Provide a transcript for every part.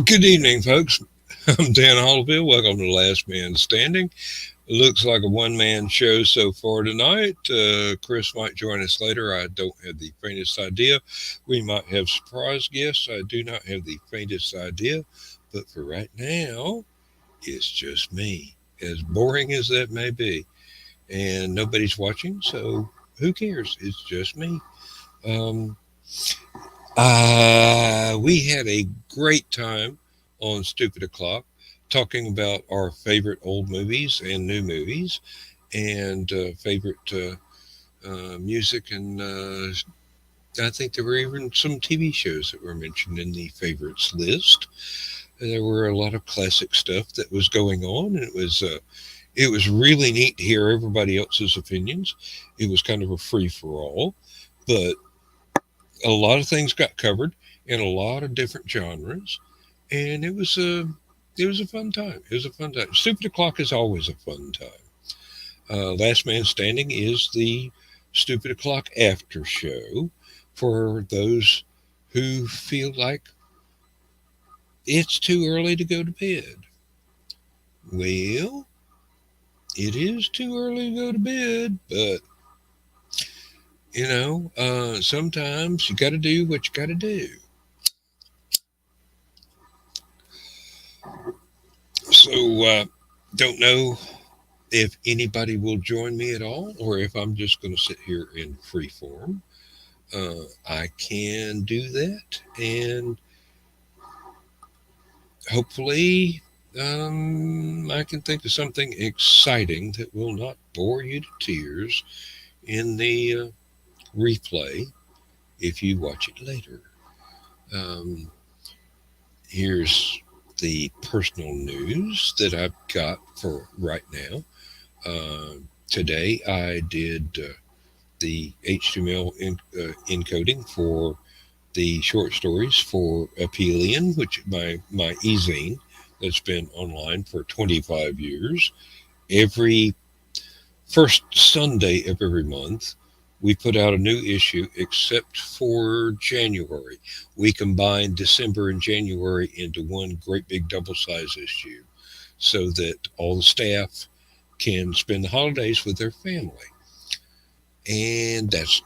Good evening, folks. I'm Dan Hollifield. Welcome to Last Man Standing. It looks like a one-man show so far tonight. Chris might join us later. I don't have the faintest idea. We might have surprise guests. I do not have the faintest idea. But for right now, it's just me. As boring as that may be. And nobody's watching, so who cares? It's just me. Um, we had a great time on Stupid O'Clock talking about our favorite old movies and new movies and favorite music. And I think there were even some TV shows that were mentioned in the favorites list. There were a lot of classic stuff that was going on, and it was really neat to hear everybody else's opinions. It was kind of a free for all, but a lot of things got covered in a lot of different genres, and it was a fun time. It was a fun time. Stupid O'Clock is always a fun time. Last Man Standing is the Stupid O'Clock after show for those who feel like it's too early to go to bed. Well, it is too early to go to bed, but sometimes you got to do what you got to do. So, don't know if anybody will join me at all or if I'm just going to sit here in free form. I can do that, and hopefully, I can think of something exciting that will not bore you to tears in the replay if you watch it later. Um, Here's the personal news that I've got for right now. Today I did the HTML encoding for the short stories for Aphelion, which my e-zine that's been online for 25 years. Every first Sunday of every month, we put out a new issue except for January. We combined December and January into one great big double size issue so that all the staff can spend the holidays with their family. And that's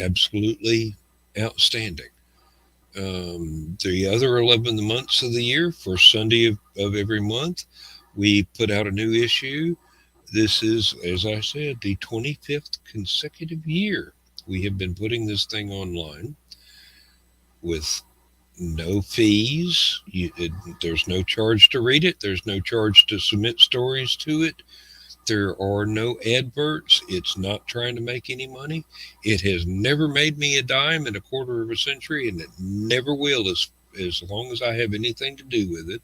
absolutely outstanding. The other 11 months of the year, first Sunday of every month, we put out a new issue. This is, as I said, the 25th consecutive year we have been putting this thing online with no fees. There's no charge to read it. There's no charge to submit stories to it. There are no adverts. It's not trying to make any money. It has never made me a dime in a quarter of a century, and it never will as long as I have anything to do with it.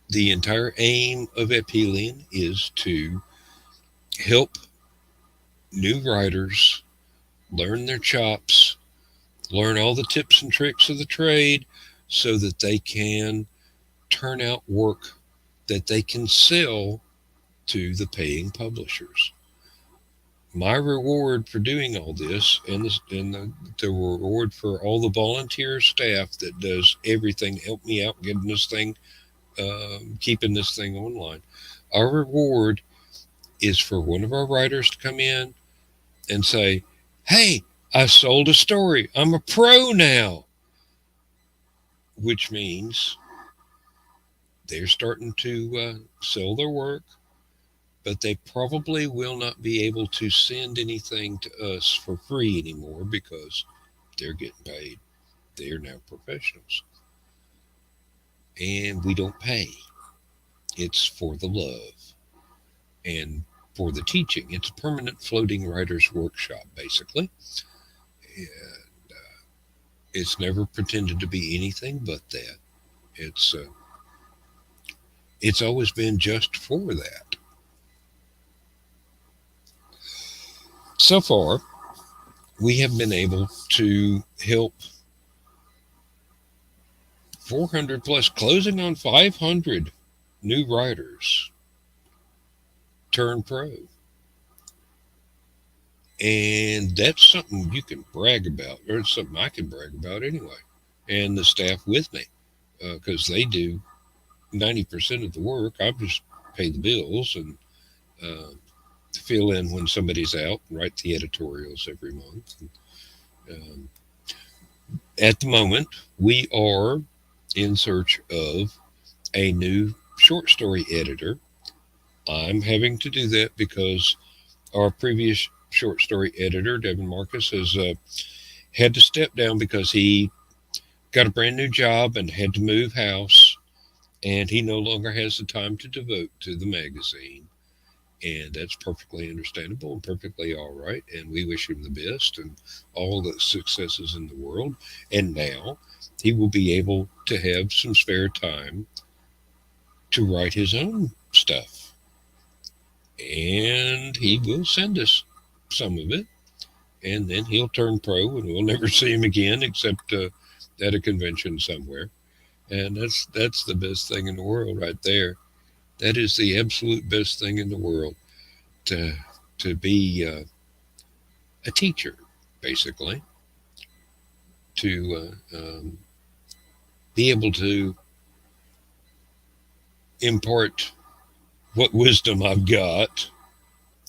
The entire aim of Aphelion is to help new writers learn their chops, learn all the tips and tricks of the trade so that they can turn out work that they can sell to the paying publishers. My reward for doing all this and the reward for all the volunteer staff that does everything, help me out getting this thing, keeping this thing online. Our reward is for one of our writers to come in and say, "Hey, I sold a story. I'm a pro now," which means they're starting to sell their work, but they probably will not be able to send anything to us for free anymore because they're getting paid. They are now professionals. And we don't pay. It's for the love and for the teaching. It's a permanent floating writer's workshop, basically. And it's never pretended to be anything but that. It's uh, it's always been just for that. So far, we have been able to help 400 plus, closing on 500 new writers turn pro. And that's something you can brag about, or it's something I can brag about anyway. and the staff with me because they do 90% of the work. I just pay the bills and uh, fill in when somebody's out and write the editorials every month. Um, at the moment, we are in search of a new short story editor. I'm having to do that because our previous short story editor, Devin Marcus, has had to step down because he got a brand new job and had to move house, and he no longer has the time to devote to the magazine. And that's perfectly understandable and perfectly all right. And we wish him the best and all the successes in the world. And now he will be able to have some spare time to write his own stuff. And he will send us some of it. And then he'll turn pro and we'll never see him again except at a convention somewhere. And that's the best thing in the world right there. That is the absolute best thing in the world to be a teacher, basically, to be able to impart what wisdom I've got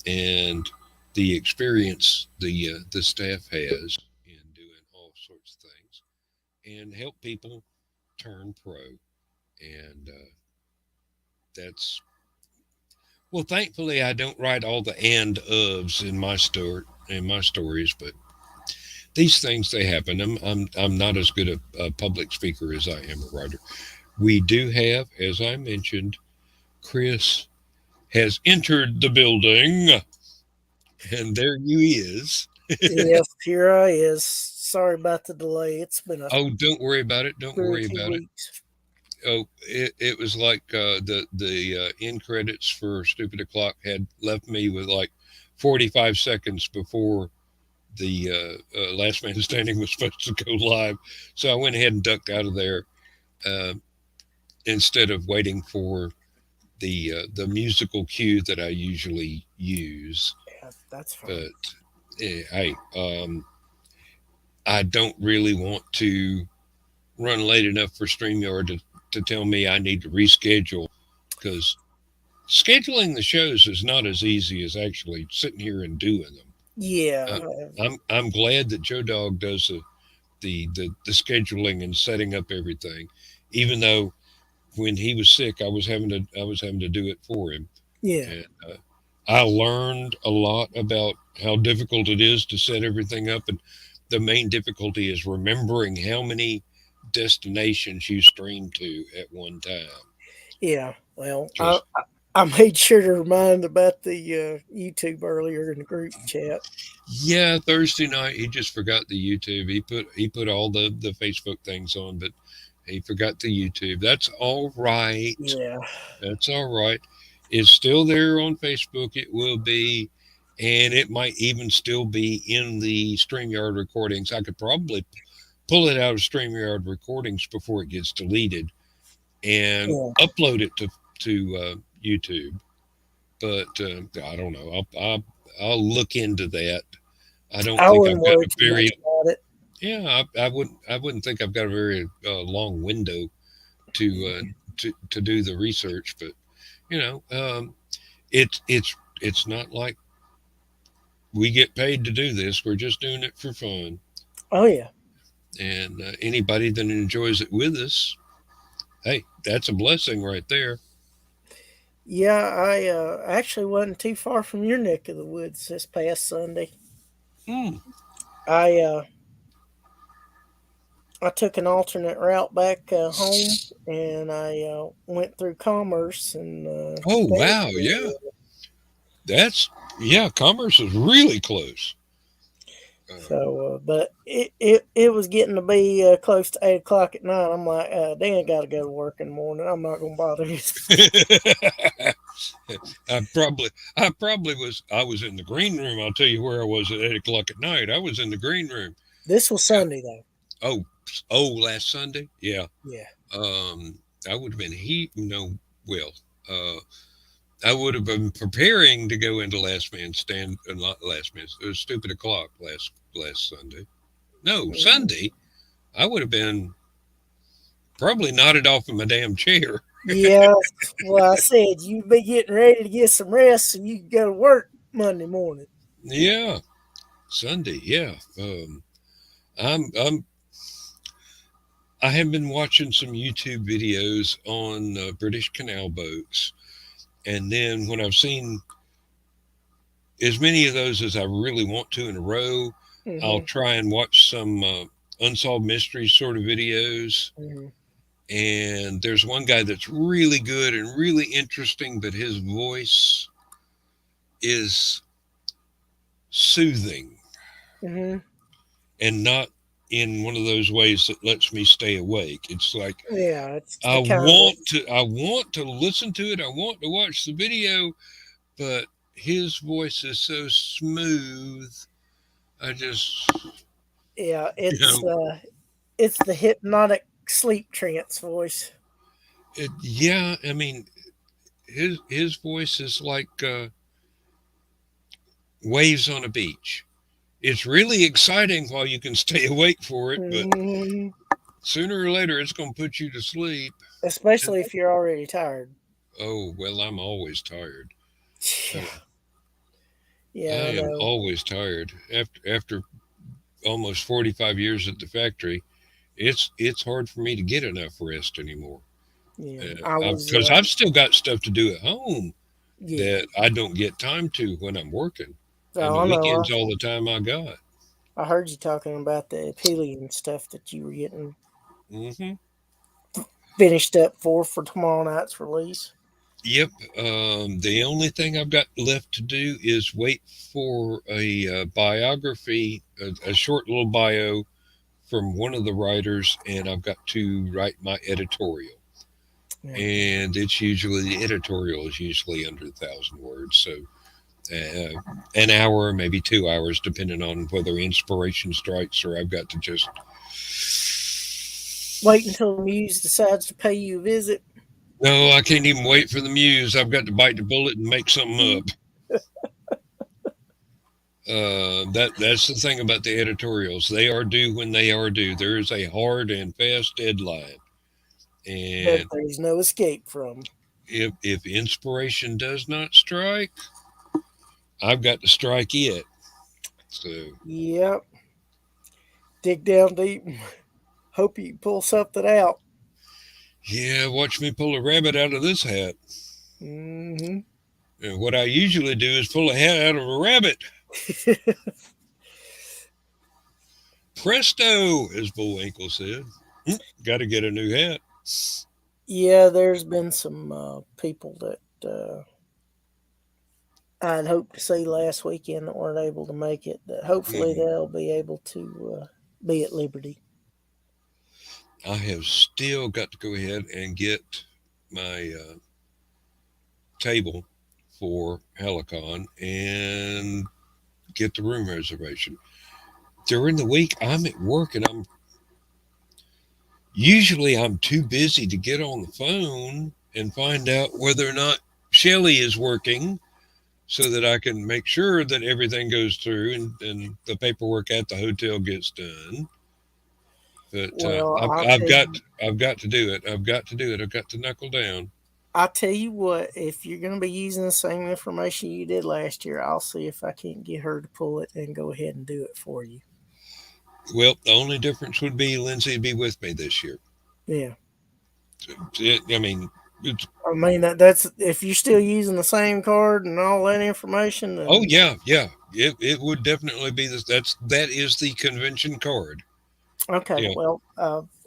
and the experience the staff has in doing all sorts of things, and help people turn pro. And that's well, thankfully, I don't write all the and ofs in my stories, but these things they happen. I'm not as good a public speaker as I am a writer. We do have, as I mentioned, Chris has entered the building, and there he is. Yes, here I is. Sorry about the delay. It's been a Oh, don't worry about it. Don't very worry few about it. weeks. Oh, it was like the end credits for Stupid O'clock had left me with like 45 seconds before the Last Man Standing was supposed to go live, so I went ahead and ducked out of there uh, instead of waiting for the musical cue that I usually use. Yeah, that's fine. But hey, I don't really want to run late enough for StreamYard to tell me I need to reschedule because scheduling the shows is not as easy as actually sitting here and doing them. Yeah, Uh, I'm glad that Joe Dog does the scheduling and setting up everything, even though when he was sick, I was having to do it for him, yeah, and I learned a lot about how difficult it is to set everything up, and the main difficulty is remembering how many destinations you stream to at one time. yeah. Well, I Just I made sure to remind about the YouTube earlier in the group chat. yeah, Thursday night he just forgot the YouTube. He put all the Facebook things on, but he forgot the YouTube. That's all right. Yeah, That's all right. It's still there on Facebook. It will be, and it might even still be in the StreamYard recordings. I could probably pull it out of StreamYard recordings before it gets deleted and yeah. upload it to YouTube. But I don't know. I'll look into that. I don't I think wouldn't I've got worry a too much very about it. yeah. I wouldn't think I've got a very long window to do the research, but you know, it's not like we get paid to do this. We're just doing it for fun, Oh yeah, and anybody that enjoys it with us, hey, that's a blessing right there. yeah. I actually wasn't too far from your neck of the woods this past Sunday. Hmm. I I took an alternate route back home, and I went through Commerce and Oh wow, Tennessee. yeah, that's yeah. Commerce is really close. Uh, But it was getting to be close to 8 o'clock at night. I'm like, Dan got to go to work in the morning. I'm not gonna bother his. I probably was I was in the green room. I'll tell you where I was at 8 o'clock at night. I was in the green room. This was Sunday though. Oh, oh, last Sunday, yeah. Yeah. Um, I would have been well, uh, I would have been preparing to go into Last Man Stand, not Last Man. It was Stupid O'clock last Sunday. No, Mhm. Sunday. I would have been. Probably nodded off in my damn chair. Yeah, well, I said you be getting ready to get some rest so you can go to work Monday morning. Yeah, Sunday. Yeah. I'm I have been watching some YouTube videos on British canal boats, and then when I've seen as many of those as I really want to in a row, I'll Hmm. try and watch some unsolved mysteries sort of videos. Hmm. And there's one guy that's really good and really interesting, but his voice is soothing Hmm. and not in one of those ways that lets me stay awake. It's like Yeah, it's the kind of I want to listen to it. I want to watch the video, but his voice is so smooth. I just, yeah, you know, it's the hypnotic sleep trance voice. yeah, I mean, his voice is like waves on a beach. It's really exciting while you can stay awake for it, but Hmm. sooner or later it's going to put you to sleep. And Especially if you're already tired. oh, well, I'm always tired. Yeah, Uh, I yeah, I am know. always tired. After almost 45 years at the factory, it's hard for me to get enough rest anymore. Yeah, I was. Because I've still got stuff to do at home Yeah, that I don't get time to when I'm working. On so the I know. weekends, all the time I got. I heard you talking about the Aphelion stuff that you were getting Hmm. finished up for tomorrow night's release. Yep. The only thing I've got left to do is wait for a biography, a short little bio from one of the writers, and I've got to write my editorial. Yeah. And it's usually the editorial is usually under 1,000 words, so an hour, maybe 2 hours, depending on whether inspiration strikes or I've got to just. Wait until the muse decides to pay you a visit. No, I can't even wait for the muse. I've got to bite the bullet and make something up. That's the thing about the editorials. They are due when they are due. There is a hard and fast deadline, That and there's no escape from. if inspiration does not strike, I've got to strike it. So Yep. Dig down deep. Hope you pull something out. yeah, watch me pull a rabbit out of this hat. Hmm. And what I usually do is pull a hat out of a rabbit. Presto, as Bullwinkle said. Got to get a new hat. Yeah, there's been some people that I'd hoped to see last weekend that weren't able to make it. That hopefully Mhm. they'll be able to be at liberty. I have still got to go ahead and get my table for Hallowcon and get the room reservation. During the week, I'm at work and I'm too busy to get on the phone and find out whether or not Shelly is working so that I can make sure that everything goes through and the paperwork at the hotel gets done. But Well, I've got to do it. I've got to do it. I've got to knuckle down. I'll tell you what. If you're going to be using the same information you did last year, I'll see if I can't get her to pull it and go ahead and do it for you. Well, the only difference would be Lindsay would be with me this year. Yeah. I mean, it's, I mean that's if you're still using the same card and all that information, oh then yeah, yeah. It would definitely be this. That is the convention card. okay. Yeah. Well,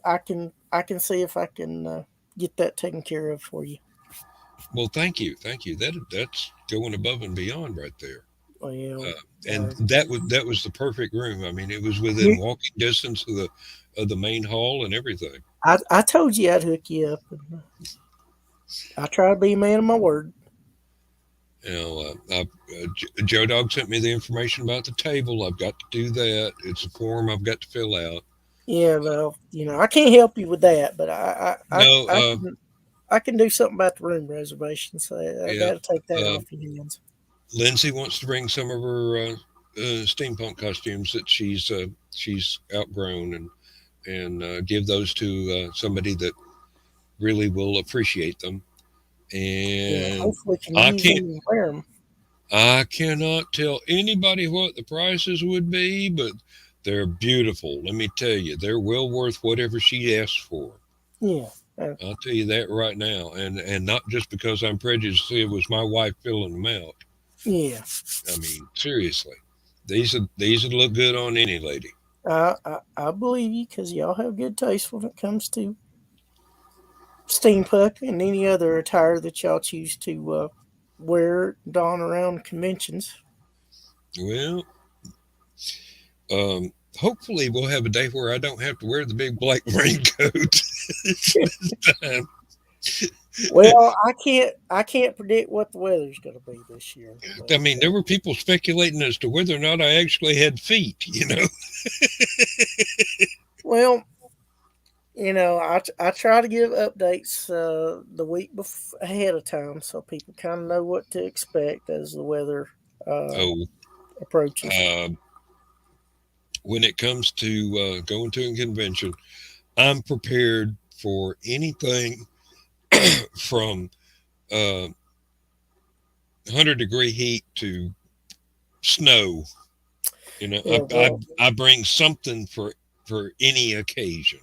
I can see if I can get that taken care of for you. Well, thank you. That's going above and beyond right there. Well, And uh, that was the perfect room. I mean, it was within you, walking distance of the main hall and everything. I told you I'd hook you up, and I try to be a man of my word. You know, Joe Dog sent me the information about the table. I've got to do that. It's a form I've got to fill out. Yeah, well, I can't help you with that, but No, I can do something about the room reservation. So I yeah. got to take that Uh, off your hands. Lindsay wants to bring some of her steampunk costumes that she's outgrown, and give those to somebody that really will appreciate them. Yeah, And hopefully can I use them can't, and wear them. I cannot tell anybody what the prices would be, but they're beautiful. Let me tell you, they're well worth whatever she asks for. Yeah, I'll tell you that right now, and not just because I'm prejudiced. It was my wife filling them out. yeah. I mean, seriously, these would look good on any lady. I believe you because y'all have good taste when it comes to steampunk and any other attire that y'all choose to wear, don around conventions. Well, hopefully we'll have a day where I don't have to wear the big black raincoat this time. Well, I can't predict what the weather's going to be this year, but I mean, there were people speculating as to whether or not I actually had feet. well, I try to give updates the week ahead of time so people kind of know what to expect as the weather uh, Oh, approaches. uh, when it comes to going to a convention, I'm prepared for anything from 100-degree heat to snow. Yeah, I bring something for any occasion.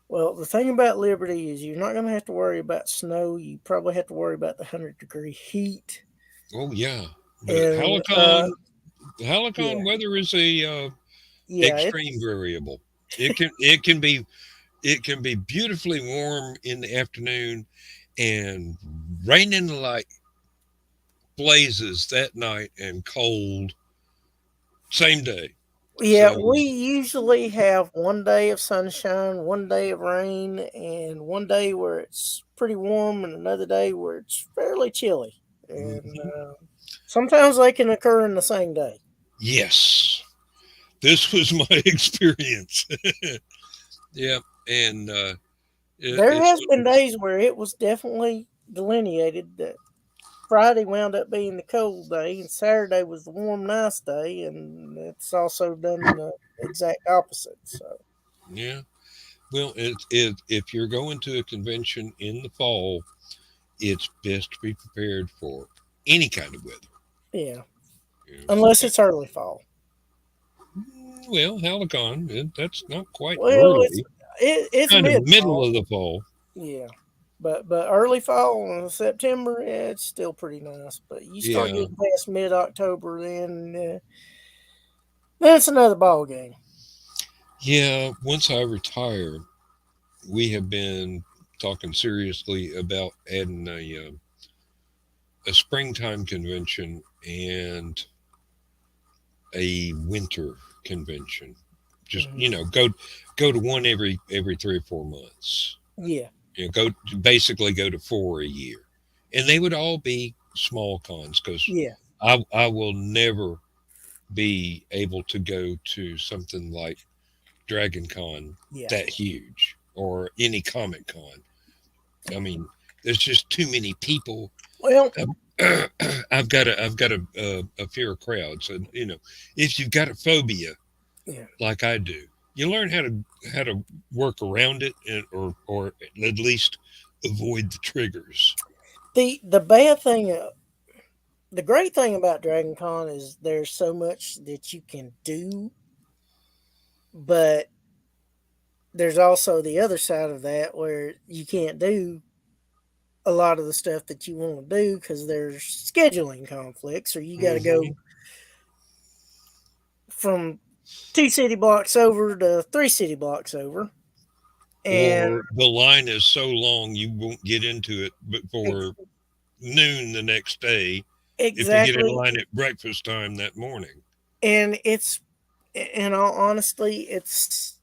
well, the thing about Liberty is you're not going to have to worry about snow. You probably have to worry about the 100-degree heat. Oh yeah, but And Hallowcon yeah, weather is a yeah, extreme variable. It can be beautifully warm in the afternoon and raining like blazes that night and cold same day. yeah. So We usually have one day of sunshine, one day of rain, and one day where it's pretty warm, and another day where it's fairly chilly. And mhm. sometimes they can occur in the same day. Yes, this was my experience. Yeah, and There it's has been days where it was definitely delineated that Friday wound up being the cold day, and Saturday was the warm, nice day, and it's also done the exact opposite. So, yeah. Well, if you're going to a convention in the fall, it's best to be prepared for any kind of weather. yeah, You know, unless it's early fall. well, Halicon, that's not quite Well, early. It's it's kind of mid middle fall, of the fall. yeah, but early fall in September, yeah, it's still pretty nice. But you start Yeah, getting past mid October, then it's another ball game. yeah. Once I retire, we have been talking seriously about adding a springtime convention and a winter convention. Just Hmm. go to one every 3 or 4 months. Yeah, Basically go to four a year, and they would all be small cons because yeah, I will never be able to go to something like Dragon Con yeah. that huge or any Comic Con. I mean, there's just too many people. Well, I've got a fear of crowds, and if you've got a phobia yeah. like I do, you learn how to work around it, or at least avoid the triggers. The bad thing, the great thing about Dragon Con is there's so much that you can do, but there's also the other side of that where you can't do a lot of the stuff that you want to do because there's scheduling conflicts, or you got to Hmm. go from 2 city blocks over to 3 city blocks over, and Or the line is so long you won't get into it ex- before noon the next day if you get in exactly, line at breakfast time that morning. and it's in all honesty, it's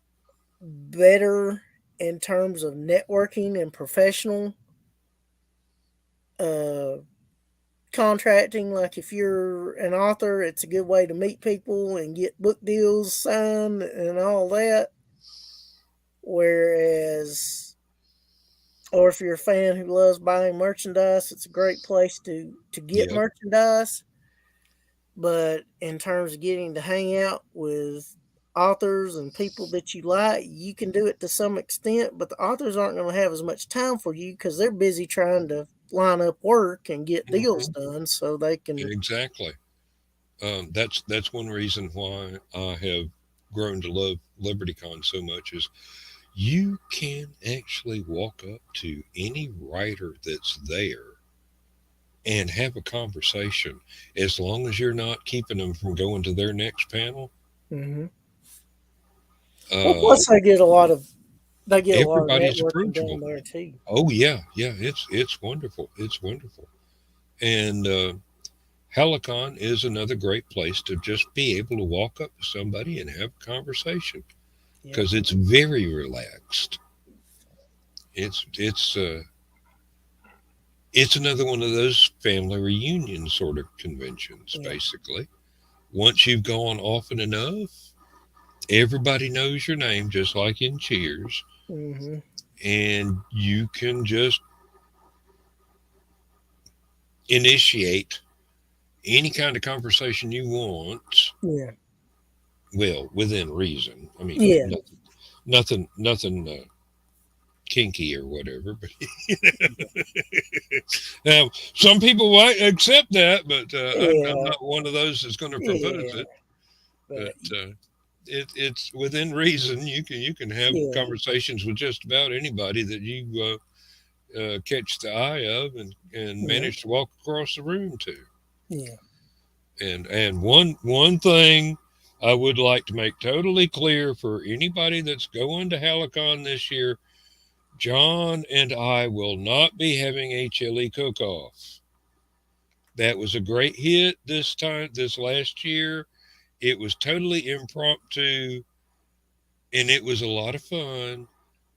better in terms of networking and professional uh, contracting. Like if you're an author, it's a good way to meet people and get book deals signed and all that. Whereas, or if you're a fan who loves buying merchandise, it's a great place to get Yep. merchandise. But in terms of getting to hang out with authors and people that you like, you can do it to some extent, but the authors aren't going to have as much time for you because they're busy trying to line up work and get deals Hmm. done so they can. Exactly. That's one reason why I have grown to love LibertyCon so much is you can actually walk up to any writer that's there and have a conversation as long as you're not keeping them from going to their next panel. Hmm. Well, Uh, plus they get a lot of Everybody's networking done approachable. there too. Oh yeah, yeah. It's wonderful. It's wonderful. And Hallowcon is another great place to just be able to walk up to somebody and have a conversation Yep. because it's very relaxed. It's it's another one of those family reunion sort of conventions. Yeah. Basically, once you've gone often enough, everybody knows your name, just like in Cheers, Hmm. and you can just initiate any kind of conversation you want. Yeah. Well, within reason. I mean, Yeah. nothing kinky or whatever. But now, some people might accept that, but I'm Yeah. not one of those that's going to propose Yeah. it. But But it's within reason. You can have yeah. conversations with just about anybody that you catch the eye of and Yeah. manage to walk across the room to. Yeah. And one thing I would like to make totally clear for anybody that's going to Hallicon this year, John and I will not be having a chili cook-off. That was a great hit this last year. It was totally impromptu and it was a lot of fun,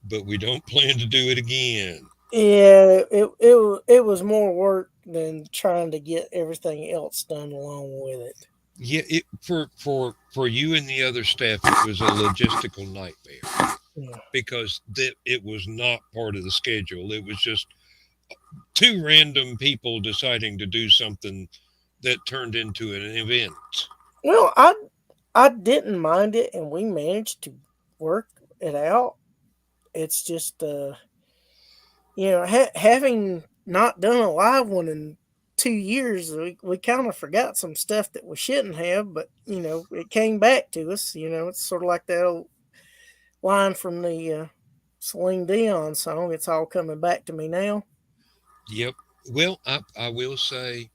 but we don't plan to do it again. Yeah, it was more work than trying to get everything else done along with it. Yeah, for you and the other staff, it was a logistical nightmare Yeah. because it was not part of the schedule. It was just two random people deciding to do something that turned into an event. Well, I didn't mind it, and we managed to work it out. It's just having not done a live one in 2 years, we kind of forgot some stuff that we shouldn't have, but it came back to us. It's sort of like that old line from the Celine Dion song. It's all coming back to me now. Yep. Well, I will say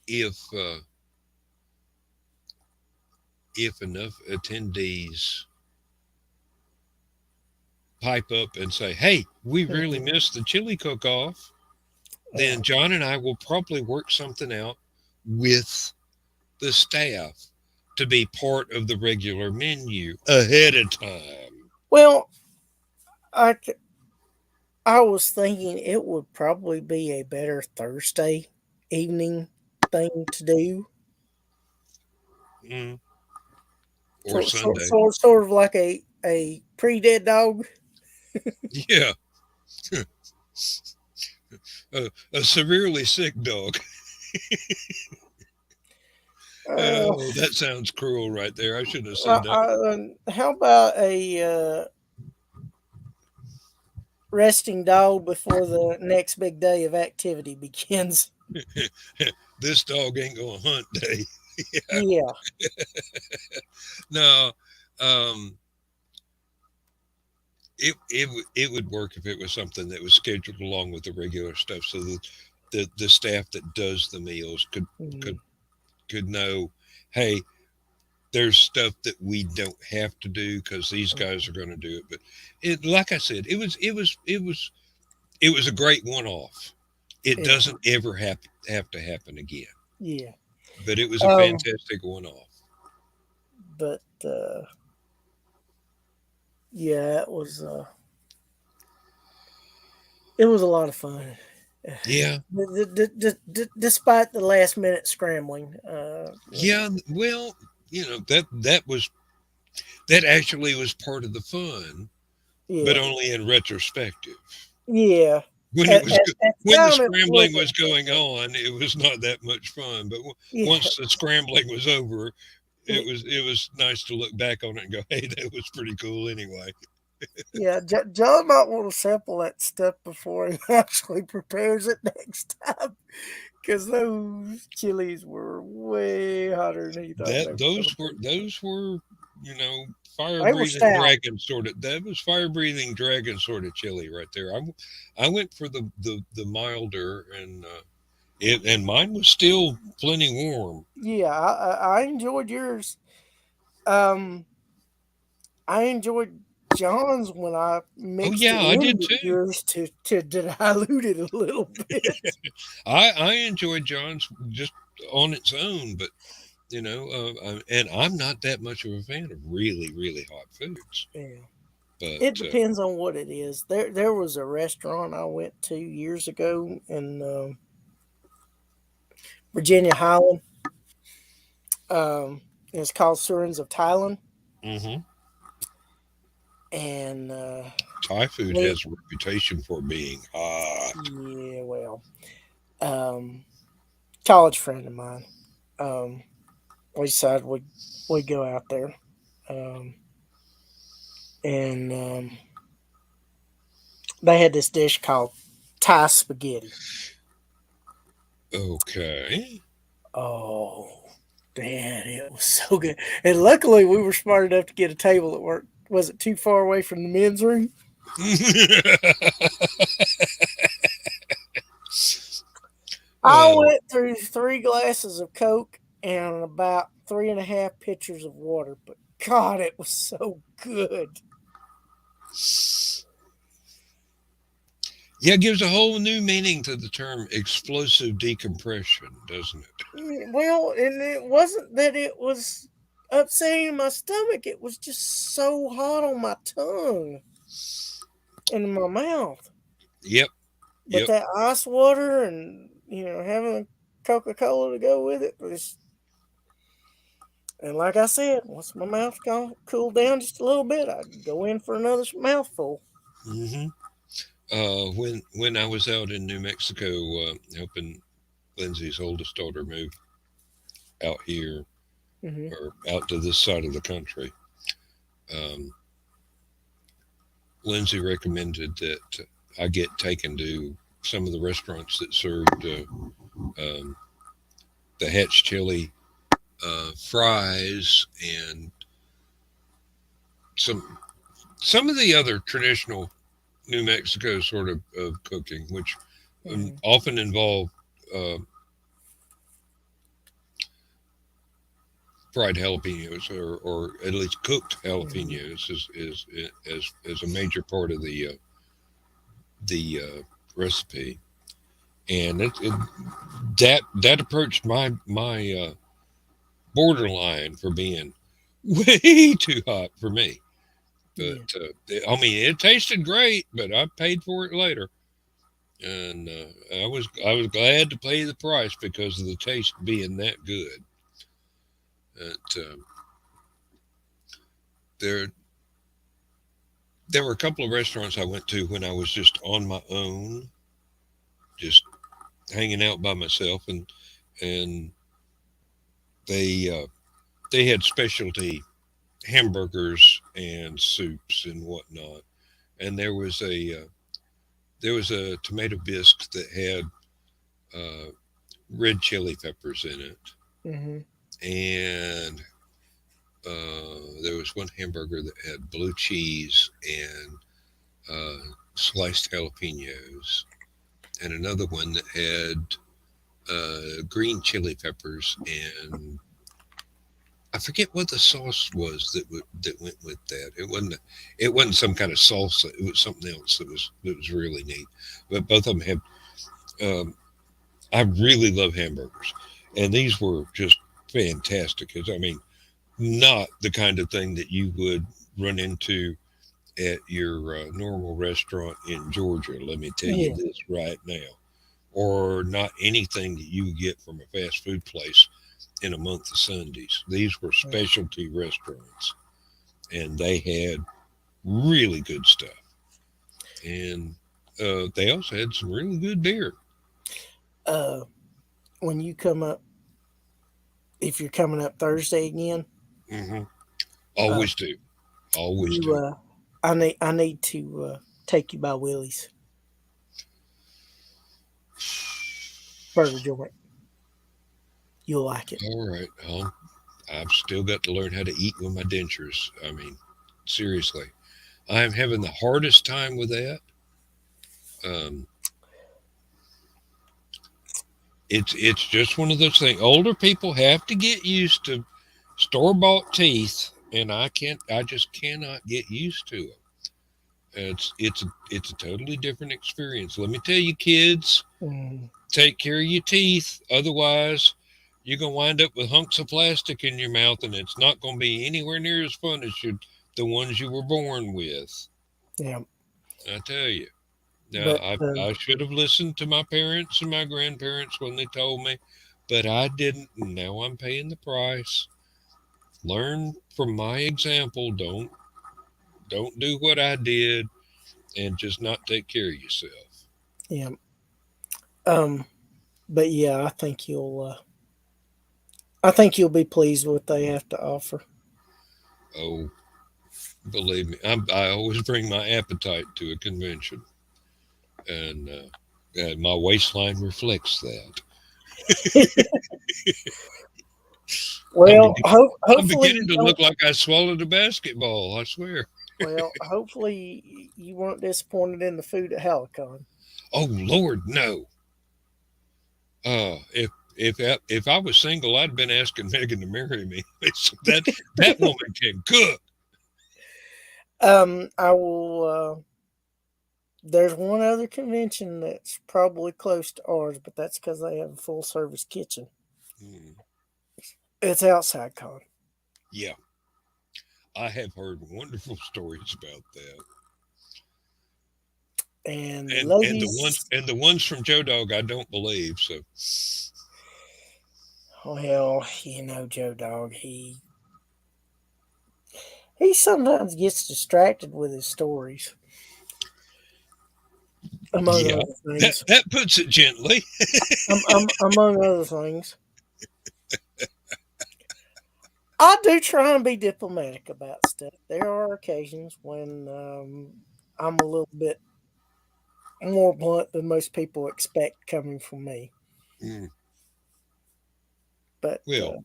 if if enough attendees pipe up and say, "Hey, we really Mhm. missed the chili cook-off," Yeah. then John and I will probably work something out with the staff to be part of the regular menu ahead of time. Well, I, c- I was thinking it would probably be a better Thursday evening thing to do. Mm, or Sort, sort, Sunday. sort, sort of like a pre-dead dog. Yeah, a severely sick dog. Uh, Oh, that sounds cruel right there. I shouldn't have said that. how about a resting dog before the next big day of activity begins? This dog ain't gonna hunt day. Yeah, No, um, it would work if it was something that was scheduled along with the regular stuff, so that the staff that does the meals could mm, could know, hey, there's stuff that we don't have to do because these guys are going to do it. But like I said, it was a great one off. It yeah, doesn't ever have to happen again. yeah. But it was a Um, fantastic one off. but yeah, it was a lot of fun. Yeah, Despite the last minute scrambling, yeah. Well, that actually was part of the fun, but yeah, only in retrospective. yeah. When it At, was at, go- at the when the time, it scrambling wasn't. was going on, it was not that much fun. But Yeah, once the scrambling was over, it was nice to look back on it and go, hey, that was pretty cool anyway. Yeah, John might want to sample that stuff before he actually prepares it next time, because those chilies were way hotter than he thought That they were going those to were be. those were fire They were breathing stout. dragon sort of, that was fire breathing dragon sort of chili right there. I went for the milder, and and mine was still plenty warm. Yeah, I enjoyed yours. Um, I enjoyed John's when I Oh mixed yeah, it I in did with too. yours to dilute it a little bit. I enjoyed John's just on its own, but and I'm not that much of a fan of really hot foods. Yeah. But It depends on what it is. There was a restaurant I went to years ago in Virginia Highland. It's called Surins of Thailand, hmm and Thai food they has a reputation for being hot. yeah, well, um, college friend of mine. Um, we decided we go out there, um, and they had this dish called Thai spaghetti. Okay. Oh, man, it was so good. And luckily, we were smart enough to get a table that worked. Wasn't too far away from the men's room. I Oh, went through 3 glasses of Coke and about 3.5 pitchers of water, but God, it was so good. yeah, it gives a whole new meaning to the term explosive decompression, doesn't it? Well, and it wasn't that it was upsetting my stomach, it was just so hot on my tongue and in my mouth. Yep, But yep. that ice water and, having Coca Cola to go with it was, and like I said, once my mouth cooled down just a little bit, I'd go in for another mouthful. hmm when I was out in New Mexico, helping Lindsay's oldest daughter move out here, Hmm. or out to this side of the country, um, Lindsay recommended that I get taken to some of the restaurants that served um, the Hatch chili fries, and some some of the other traditional New Mexico sort of cooking, which Hmm. often involve uh, fried jalapenos, or at least cooked Hmm. jalapenos is a major part of the recipe. And that approached my borderline for being way too hot for me. Yeah. But I mean, it tasted great, but I paid for it later, and I was glad to pay the price because of the taste being that good. But, there there were a couple of restaurants I went to when I was just on my own, just hanging out by myself, and they uh, they had specialty hamburgers and soups and whatnot. And there was a tomato bisque that had red chili peppers in it, Hmm. and there was one hamburger that had blue cheese and sliced jalapenos, and another one that had green chili peppers, and I forget what the sauce was that went with that. It wasn't some kind of salsa. It was something else that was really neat. But both of them have. Um, I really love hamburgers, and these were just fantastic. I mean, not the kind of thing that you would run into at your normal restaurant in Georgia. Let me tell you Yeah. this right now, or not anything that you would get from a fast food place in a month of Sundays. These were specialty restaurants, and they had really good stuff. And they also had some really good beer. Uh, when you come up, if you're coming up Thursday again, Hmm. Uh, Always do. Always you do. I need to take you by Willie's burger joint. You'll like it. All right. I've still got to learn how to eat with my dentures. I mean, seriously, I'm having the hardest time with that. Um, it's just one of those things. Older people have to get used to store bought teeth, and I can't. I just cannot get used to it. It's a totally different experience. Let me tell you, kids, Mm, take care of your teeth. Otherwise, you're gonna wind up with hunks of plastic in your mouth, and it's not gonna be anywhere near as fun as the ones you were born with. yeah, I tell you. Now, but I should have listened to my parents and my grandparents when they told me, but I didn't. And now I'm paying the price. Learn from my example. Don't do what I did, and just not take care of yourself. yeah, um, but yeah, I think you'll be pleased with what they have to offer. Oh, believe me, I always bring my appetite to a convention, and my waistline reflects that. I'm Well, beginning, I'm hopefully beginning you to don't. look like I swallowed a basketball. I swear. Well, hopefully you weren't disappointed in the food at Hallowcon. Oh Lord, no. If I was single, I'd been asking Megan to marry me. That woman can cook. I will. There's one other convention that's probably close to ours, but that's because they have a full service kitchen. Mm, It's outside con, yeah, I have heard wonderful stories about that. and the And ladies. the ones from Joe Dog, I don't believe. So Well, Joe Dog. He sometimes gets distracted with his stories, among yeah, other things. that puts it gently. Among other things, I do try and be diplomatic about stuff. There are occasions when I'm a little bit more blunt than most people expect coming from me. Mm, But well,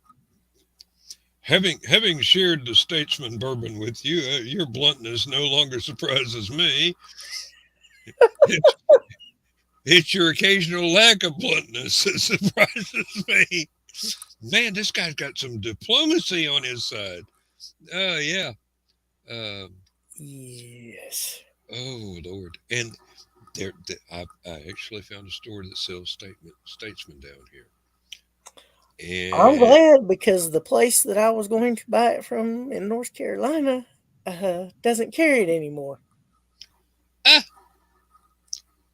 having shared the Statesman bourbon with you, your bluntness no longer surprises me. It's it's your occasional lack of bluntness that surprises me. Man, this guy's got some diplomacy on his side. Oh yeah. Um, yes, oh Lord. And I actually found a store that sells statesman down here. I'm And glad because the place that I was going to buy it from in North Carolina doesn't carry it anymore. ah,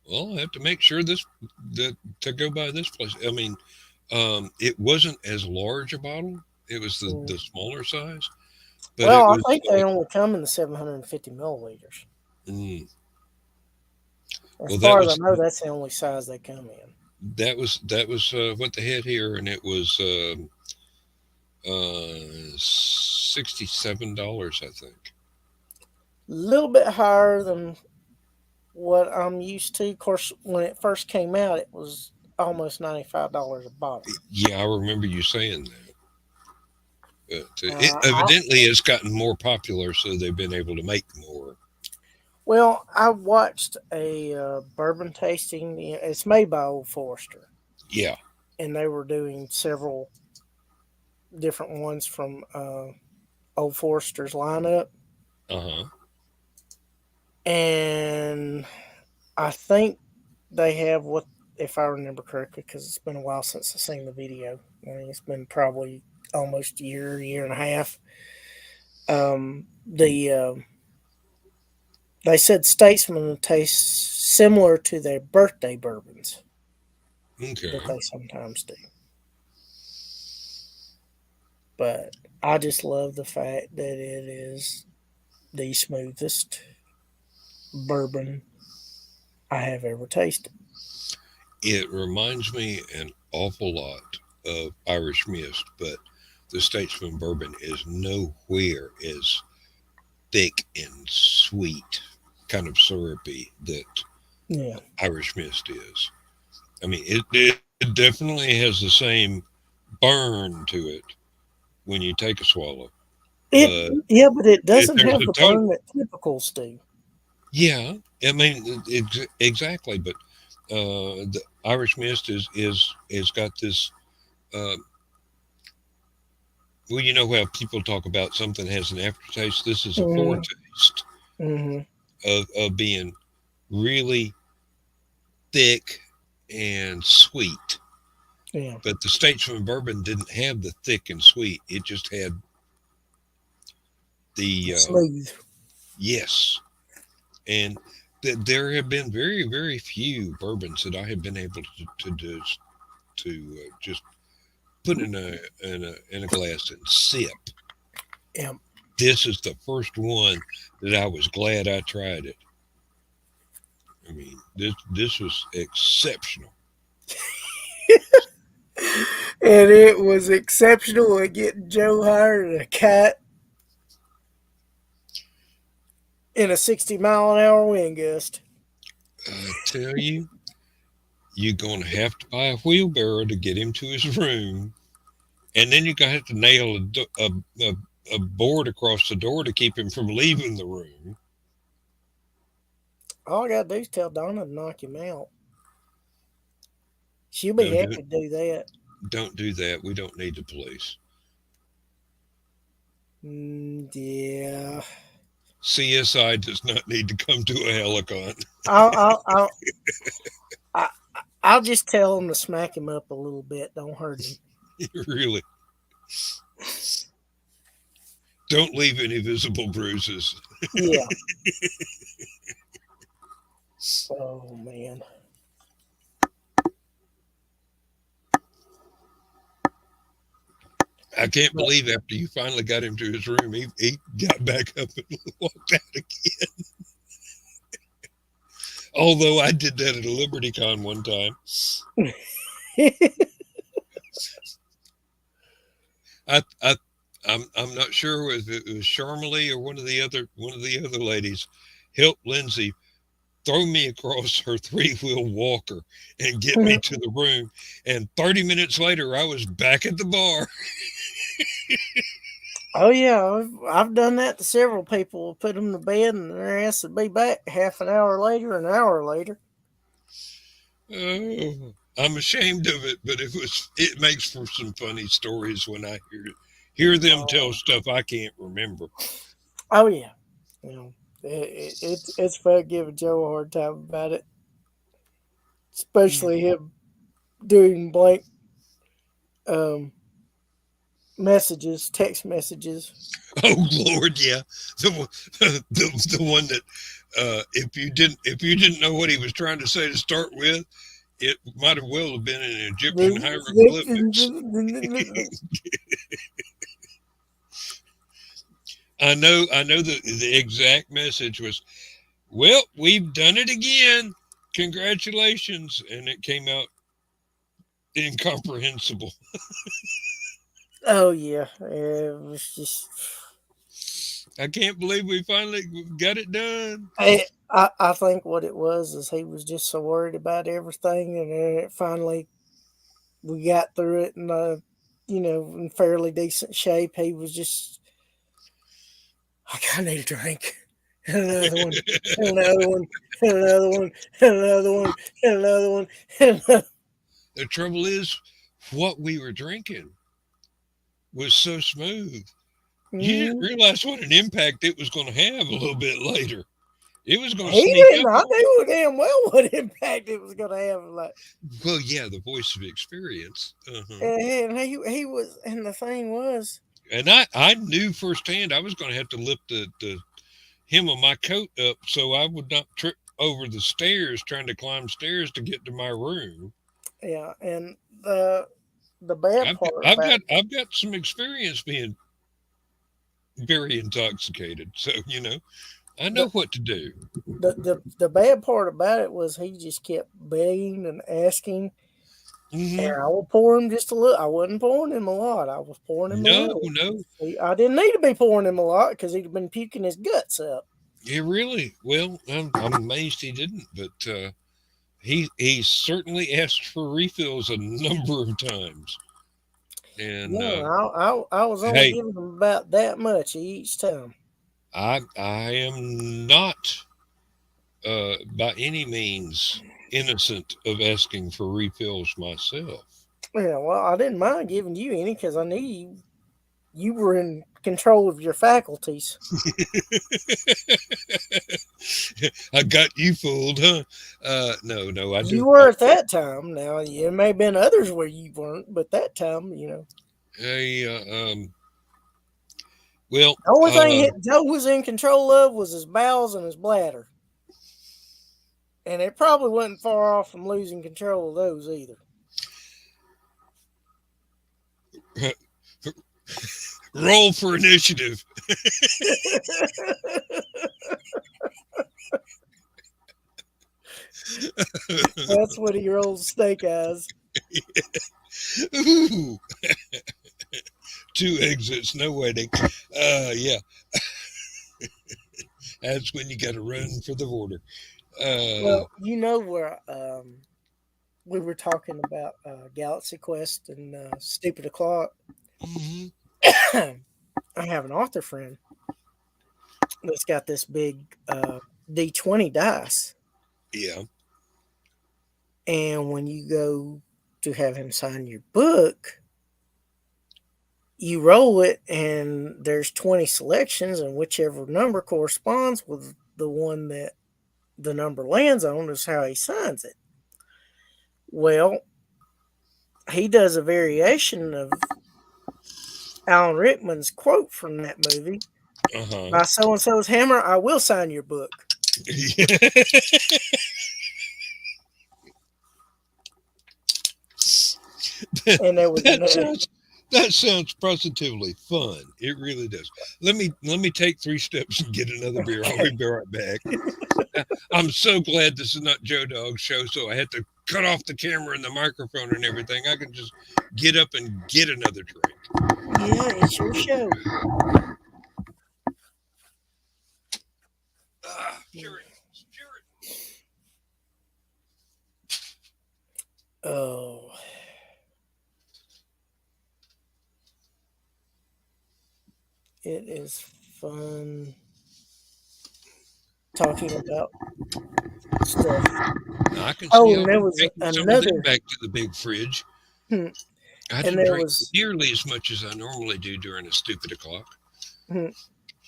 well, I have to make sure that to go by this place. I mean, it wasn't as large a bottle. It was Mm. the smaller size, but it Well, I was. think they only come in the 750 milliliters. Mm, As well, that far as I was know, that's the only size they come in. what they had here, and it was $67, I think. A little bit higher than what I'm used to. Of course, when it first came out, it was almost $95 a bottle. Yeah, I remember you saying that. But it I evidently has gotten more popular, so they've been able to make more. Well, I watched a bourbon tasting. It's made by Old Forester, Yeah. and they were doing several different ones from Old Forester's lineup. Uh huh. And I think they have what, if I remember correctly, because it's been a while since I've seen the video. I mean, it's been probably almost a year and a half. They said Statesman tastes similar to their birthday bourbons that Okay. they sometimes do. But I just love the fact that it is the smoothest bourbon I have ever tasted. It reminds me an awful lot of Irish Mist, but the Statesman bourbon is nowhere as thick and sweet, kind of syrupy that Yeah. Irish Mist is. I mean, it definitely has the same burn to it when you take a swallow, It but yeah, but it if doesn't there's have a the total, burn that typicals do. yeah, I mean, exactly. But the Irish Mist is got this. Uh, well, you know how people talk about something has an aftertaste. This is a Mm-hmm. foretaste Mm-hmm. of being really thick and sweet. Yeah. But the Statesman bourbon didn't have the thick and sweet. It just had the Smooth. yes. And there have been very, very few bourbons that I have been able to just put in a glass and sip. Yeah. This is the first one that I was glad I tried it. I mean, this was exceptional. And it was exceptional at getting Joe hired a cat in a 60-mile-an-hour wind gust. I tell you, you're gonna have to buy a wheelbarrow to get him to his room, and then you're gonna have to nail a board across the door to keep him from leaving the room. All I gotta do is tell Donna to knock him out. She'll be No, happy to do that. don't do that. We don't need the police. Yeah. CSI does not need to come to a Helicon. I'll, I'll, I'll, I- I'll just tell him to smack him up a little bit. Don't hurt him. Really, don't leave any visible bruises. Yeah. Oh man. I can't But believe after you finally got him to his room, he got back up and walked out again. Although I did that at a Liberty Con one time. I I'm not sure if it was Charmalie or one of the other ladies helped Lindsay throw me across her three-wheel walker and get me to the room. And 30 minutes later, I was back at the bar. oh yeah, I've done that to several people. Put them to bed and they're asked to be back half an hour later, an hour later. Oh, I'm ashamed of it, but it makes for some funny stories when I hear them tell Oh, stuff I can't remember. oh yeah, you know, it's fun giving Joe a hard time about it, especially him doing blank um, messages, text messages. Oh Lord, yeah, the one that if you didn't know what he was trying to say to start with, it might have well have been in Egyptian hieroglyphics. I know the exact message was, "Well, we've done it again. Congratulations!" And it came out incomprehensible. Oh yeah, it was just. I can't believe we finally got it done. I think what it was is he was just so worried about everything, and then it finally we got through it in in fairly decent shape. He was just I need a drink, and another one, and another one, and another one, and another one, and another one, and another. The trouble is, what we were drinking was so smooth. You didn't Mm. realize what an impact it was going to have a little bit later. It was going to He sneak didn't. up I on you. knew damn well what impact it was going to have. Like, Well, yeah, the voice of experience. and he was, and the thing was, And I knew firsthand I was going to have to lift the hem of my coat up so I would not trip over the stairs trying to climb stairs to get to my room. yeah, and the bad I've got, part I've about got I've got some experience being very intoxicated, so I know the what to do. the bad part about it was he just kept begging and asking, Hmm. And I will pour him just a little. I wasn't pouring him a lot. I was pouring him a No, little. no, I didn't need to be pouring him a lot because he'd have been puking his guts up. it really. Well, I'm amazed he didn't, but he certainly asked for refills a number of times. And Yeah, I was only hey, giving him about that much each time. I am not by any means innocent of asking for refills myself. Yeah, well, I didn't mind giving you any because I knew you were in control of your faculties. I got you fooled, huh? No, no, I You do. were at that time. Now, it may have been others where you weren't, but that time, I, well, the only thing Joe was in control of was his bowels and his bladder. And it probably wasn't far off from losing control of those either. roll for initiative. That's what he rolls snake eyes. Ooh, two exits, no wedding. Yeah, that's when you got to run for the border. Uh, Well, you know where we were talking about Galaxy Quest and Stupid O'Clock. mhm. I have an author friend that's got this big D20 dice. Yeah. And when you go to have him sign your book, you roll it, and there's 20 selections, and whichever number corresponds with the one that the number lands on is how he signs it. Well, he does a variation of Alan Rickman's quote from that movie: Uh huh. "By so and so's hammer, I will sign your book." And there was that another. sounds that sounds positively fun. It really does. Let me take 3 steps and get another beer. I'll Okay. be right back. I'm so glad this is not Joe Dog's show, so I had to cut off the camera and the microphone and everything. I can just get up and get another drink. Yeah, it's your show. Sure, sure. Oh, it is fun talking about stuff. I can see Oh, and I'll there be was taking some of them another. back to the big fridge. Hmm, I and didn't there drink was. nearly as much as I normally do during a stupid o'clock. hmm,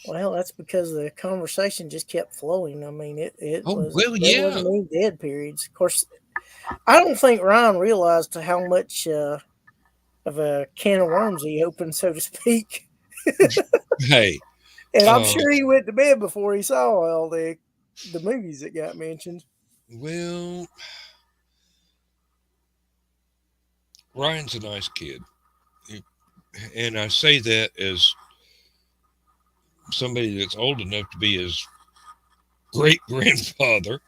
Well, that's because the conversation just kept flowing. I mean, it Oh was well, there yeah. wasn't any dead periods. Of course, I don't think Ryan realized how much of a can of worms he opened, so to speak. Hey, And I'm uh, sure he went to bed before he saw all the movies that got mentioned. well, Ryan's a nice kid, and I say that as somebody that's old enough to be his great grandfather.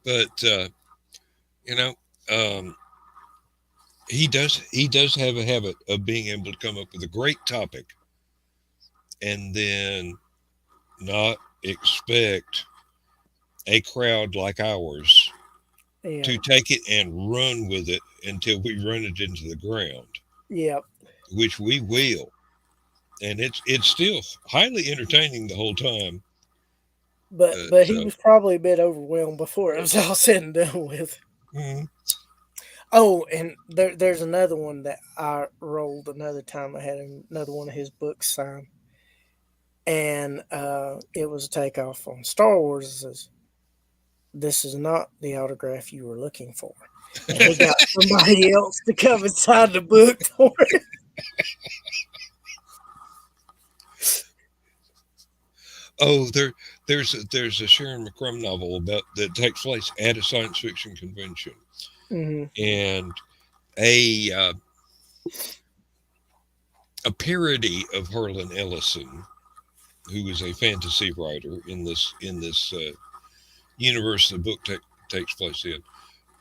But you know, um, he does have a habit of being able to come up with a great topic and then not expect a crowd like ours Yeah, to take it and run with it until we run it into the ground, yeah. which we will. And it's still highly entertaining the whole time. But But he was probably a bit overwhelmed before it was all said and done with. mm, Oh, and there's another one that I rolled another time. I had another one of his books signed, and it was a takeoff on Star Wars. It says, "This is not the autograph you were looking for," and he got somebody else to come and sign the book for it. oh, there's a Sharon McCrum novel about that takes place at a science fiction convention, Hmm. and a a parody of Harlan Ellison, who is a fantasy writer in this universe the book takes place in.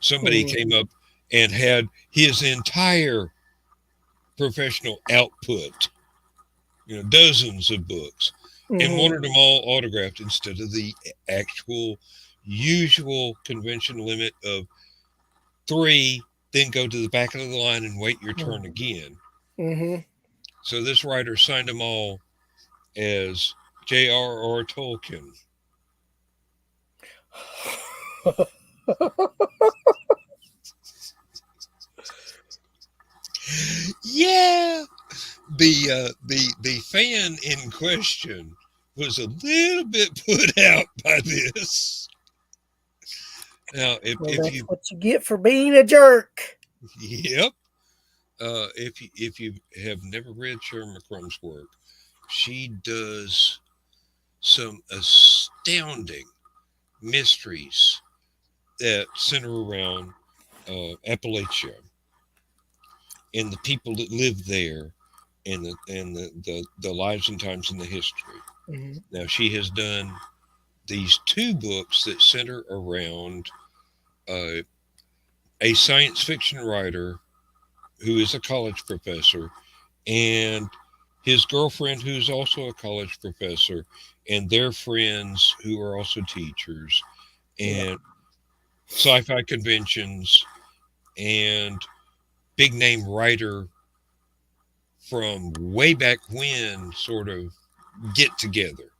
Somebody Mhm. came up and had his entire professional output, dozens of books, and Mhm. wanted them all autographed instead of the actual usual convention limit of three, then go to the back of the line and wait your turn again. Mhm. So this writer signed them all as J.R.R. Tolkien. Yeah, the fan in question was a little bit put out by this. Now, Well, if that's you, what you get for being a jerk. yep, if you have never read Sharon McCrumb's work, she does some astounding mysteries that center around Appalachia and the people that live there, and the lives and times in the history. Mhm. Now she has done these two books that center around uh, a science fiction writer who is a college professor and his girlfriend who's also a college professor and their friends who are also teachers Yeah. and sci-fi conventions and big name writer from way back when sort of get together.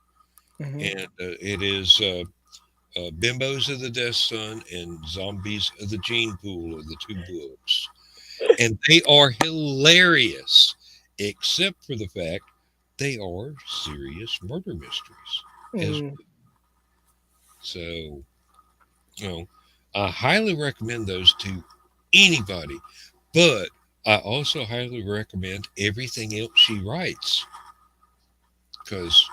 Mhm. And it is Bimbos of the Death Sun and Zombies of the Gene Pool are the two books. And they are hilarious, except for the fact they are serious murder mysteries. As Mhm. so, you know, I highly recommend those to anybody. But I also highly recommend everything else she writes because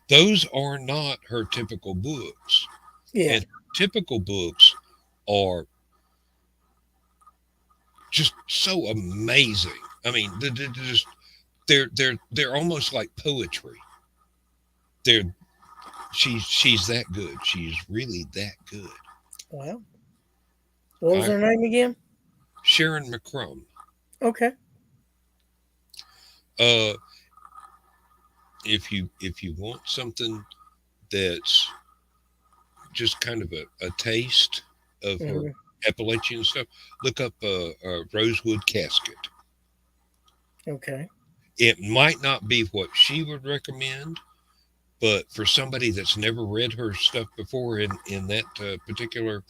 those are not her typical books, Yeah. and her typical books are just so amazing. I mean, they're almost like poetry. They're she's that good. She's really that good. Well, what was I her name again? Sharon McCrum. Okay. Uh, if you want something that's just kind of a taste of her Mhm. Appalachian stuff, look up Rosewood Casket. Okay. It might not be what she would recommend, but for somebody that's never read her stuff before in that particular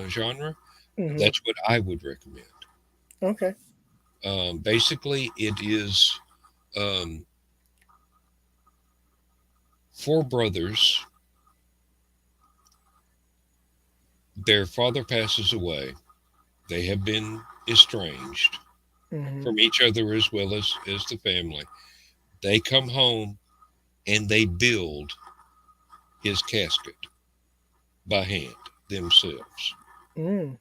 genre, Mhm. that's what I would recommend. Okay. Basically, it is um, four brothers. Their father passes away. They have been estranged Mhm. from each other as well as the family. They come home and they build his casket by hand themselves. Mm.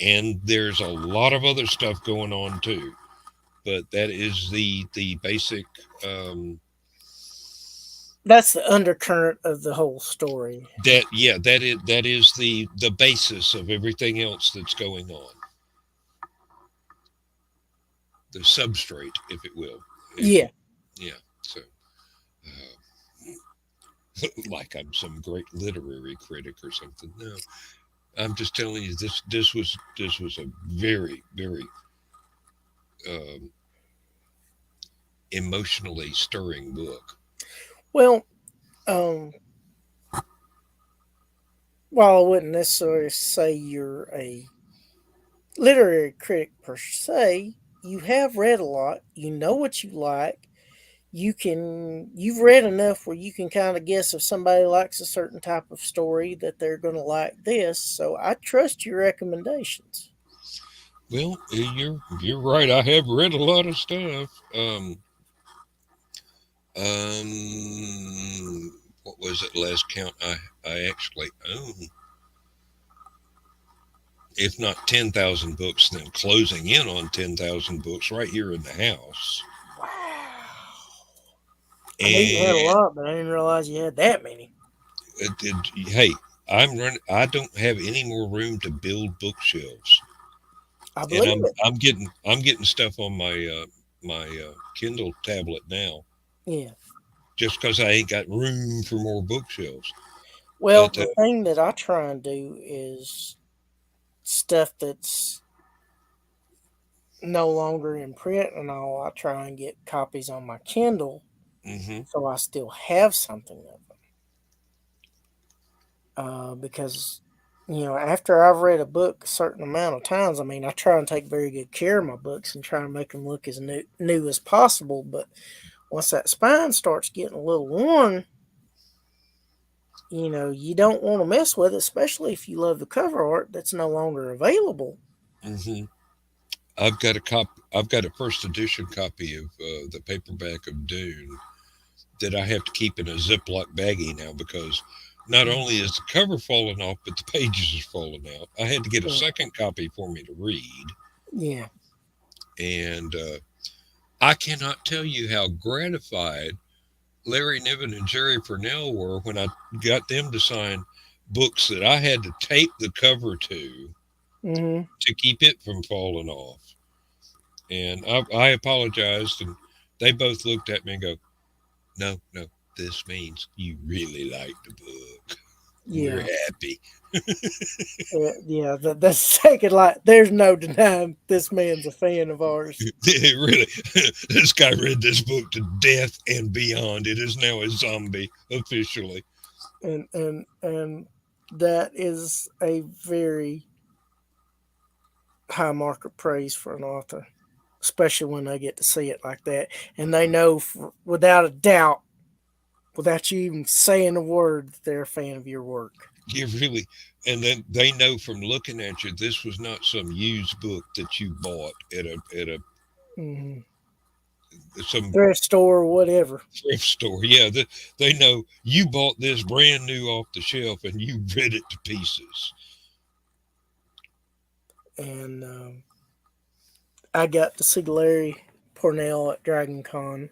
And there's a lot of other stuff going on too, but that is the basic. Um, That's the undercurrent of the whole story. that yeah, that is the basis of everything else that's going on. The substrate, if it will, if you, Yeah. yeah. So, like I'm some great literary critic or something. No, I'm just telling you this was a very very um, emotionally stirring book. Well, um, while I wouldn't necessarily say you're a literary critic per se, you have read a lot. You know what you like. You've read enough where you can kind of guess if somebody likes a certain type of story that they're going to like this. So I trust your recommendations. Well, you're right. I have read a lot of stuff. What was it? Last count, I actually own, if not 10,000 books, then closing in on 10,000 books right here in the house. Wow. I knew you had a And lot, but I didn't realize you had that many. hey, I don't have any more room to build bookshelves, I and believe it. I'm getting stuff on my Kindle tablet now, Yeah. just because I ain't got room for more bookshelves. Well, But the thing that I try and do is stuff that's no longer in print and all. I try and get copies on my Kindle hmm so I still have something of them. Because after I've read a book a certain amount of times, I mean, I try and take very good care of my books and try and make them look as new as possible. But once that spine starts getting a little worn, you don't want to mess with it, especially if you love the cover art that's no longer available. hmm I've got a first edition copy of the paperback of Dune that I have to keep in a Ziploc baggie now because not only is the cover falling off, but the pages are falling out. I had to get a Yeah, second copy for me to read, yeah, and I cannot tell you how gratified Larry Niven and Jerry Purnell were when I got them to sign books that I had to tape the cover hmm to keep it from falling off. And I apologized, and they both looked at me and go, "No, no, this means you really like the book. We're yeah. happy." Yeah, the second like there's no denying this man's a fan of ours, Really, this guy read this book to death and beyond. It is now a zombie officially. and that is a very high mark of praise for an author, especially when they get to see it like that, and they know without a doubt, without you even saying a word, that they're a fan of your work. You really, and then they know from looking at you, this was not some used book that you bought at a Hmm. some Thrift store or whatever, thrift store. Yeah, they know you bought this brand new off the shelf and you read it to pieces. and I got to see Larry Pornell at Dragon Con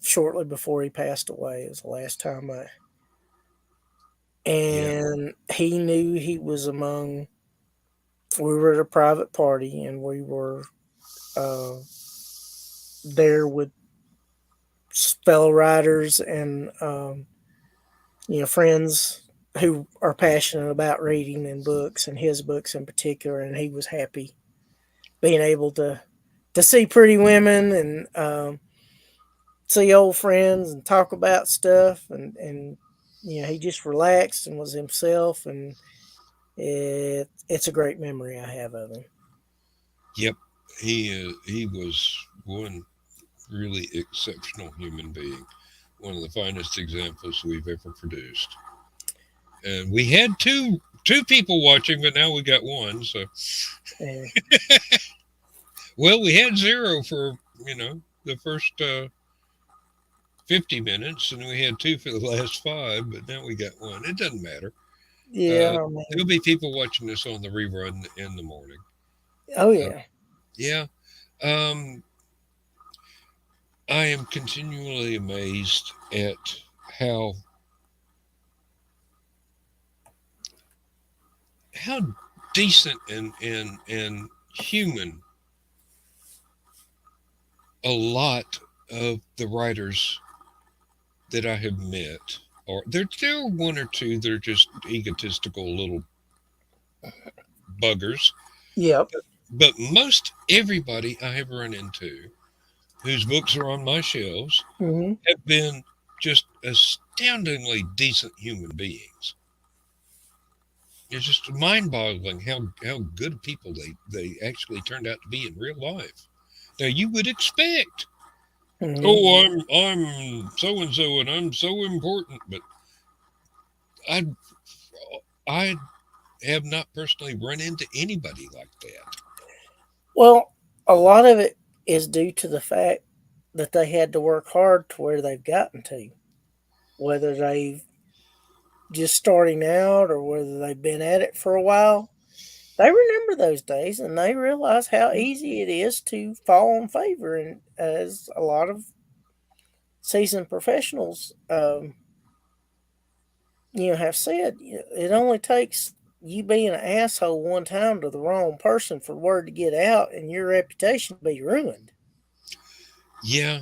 shortly before he passed away. It was the last time Yeah, and he knew he was among. We were at a private party, and we were uh, there with fellow writers and friends who are passionate about reading and books, and his books in particular. And he was happy being able to see pretty women and see old friends and talk about stuff, and he just relaxed and was himself, and it's a great memory I have of him. yep. He was one really exceptional human being, one of the finest examples we've ever produced. And we had two people watching, but now we got one. So, And well, we had zero for the first 50 minutes, and we had two for the last five, but now we got one. It doesn't matter. yeah, Uh, I mean, there'll be people watching this on the rerun in the morning. oh Uh, yeah, yeah. Um, I am continually amazed at how how decent and human a lot of the writers that I have met are. There are one or two that are just egotistical little buggers, yep, but most everybody I have run into whose books are on my shelves hmm have been just astoundingly decent human beings. It's just mind-boggling how good people they actually turned out to be in real life. Now you would expect, hmm oh, I'm so and so and I'm so important, but I I have not personally run into anybody like that. Well, a lot of it is due to the fact that they had to work hard to where they've gotten to, whether they've just starting out or whether they've been at it for a while. They remember those days and they realize how easy it is to fall in favor. And as a lot of seasoned professionals have said, it only takes you being an asshole one time to the wrong person for word to get out and your reputation to be ruined. Yeah,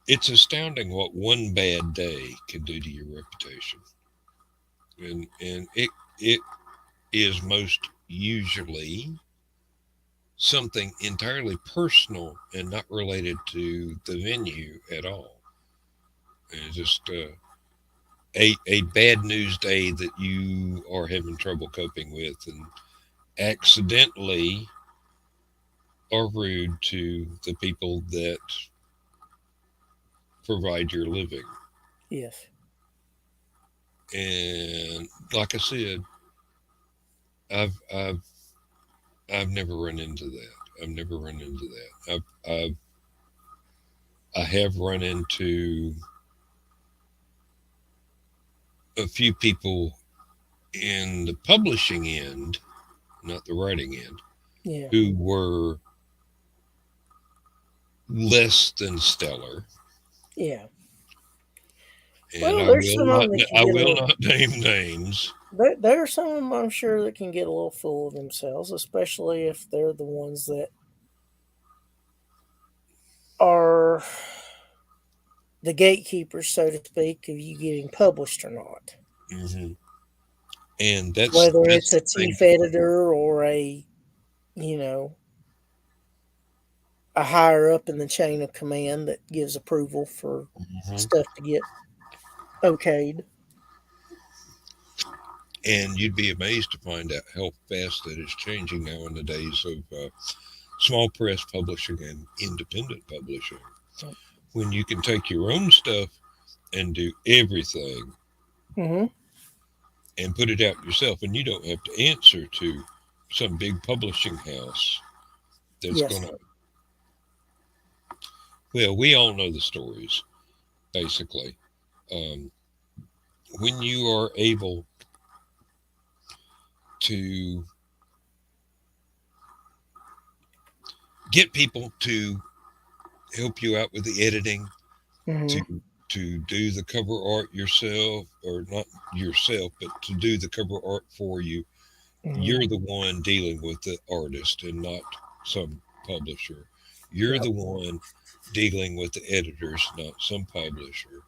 it's astounding what one bad day can do to your reputation, and it is most usually something entirely personal and not related to the venue at all. It's just a bad news day that you are having trouble coping with, and accidentally are rude to the people that provide your living. Yes. And like I said, I've I've I've never run into that. I've never run into that. I have run into a few people in the publishing end, not the writing end, Yeah. who were less than stellar, Yeah. and Well, there's some of them that can I get a will little. not name names. There are some of them I'm sure that can get a little full of themselves, especially if they're the ones that are the gatekeepers, so to speak, of you getting published or not. Hmm. And Whether that's it's a the thing. chief editor or you know, a higher up in the chain of command that gives approval for Mhm. stuff to get okayed. And you'd be amazed to find out how fast that is changing now in the days of small press publishing and independent publishing. When you can take your own stuff and do everything Mm-hmm. and put it out yourself, and you don't have to answer to some big publishing house that's Yes. going to, well, we all know the stories, basically. Um, when you are able to get people to help you out with the editing, to Mm-hmm. do the cover art yourself, or not yourself, but to do the cover art for you, Mm-hmm. you're the one dealing with the artist and not some publisher. You're Yep. the one dealing with the editors, not some publisher.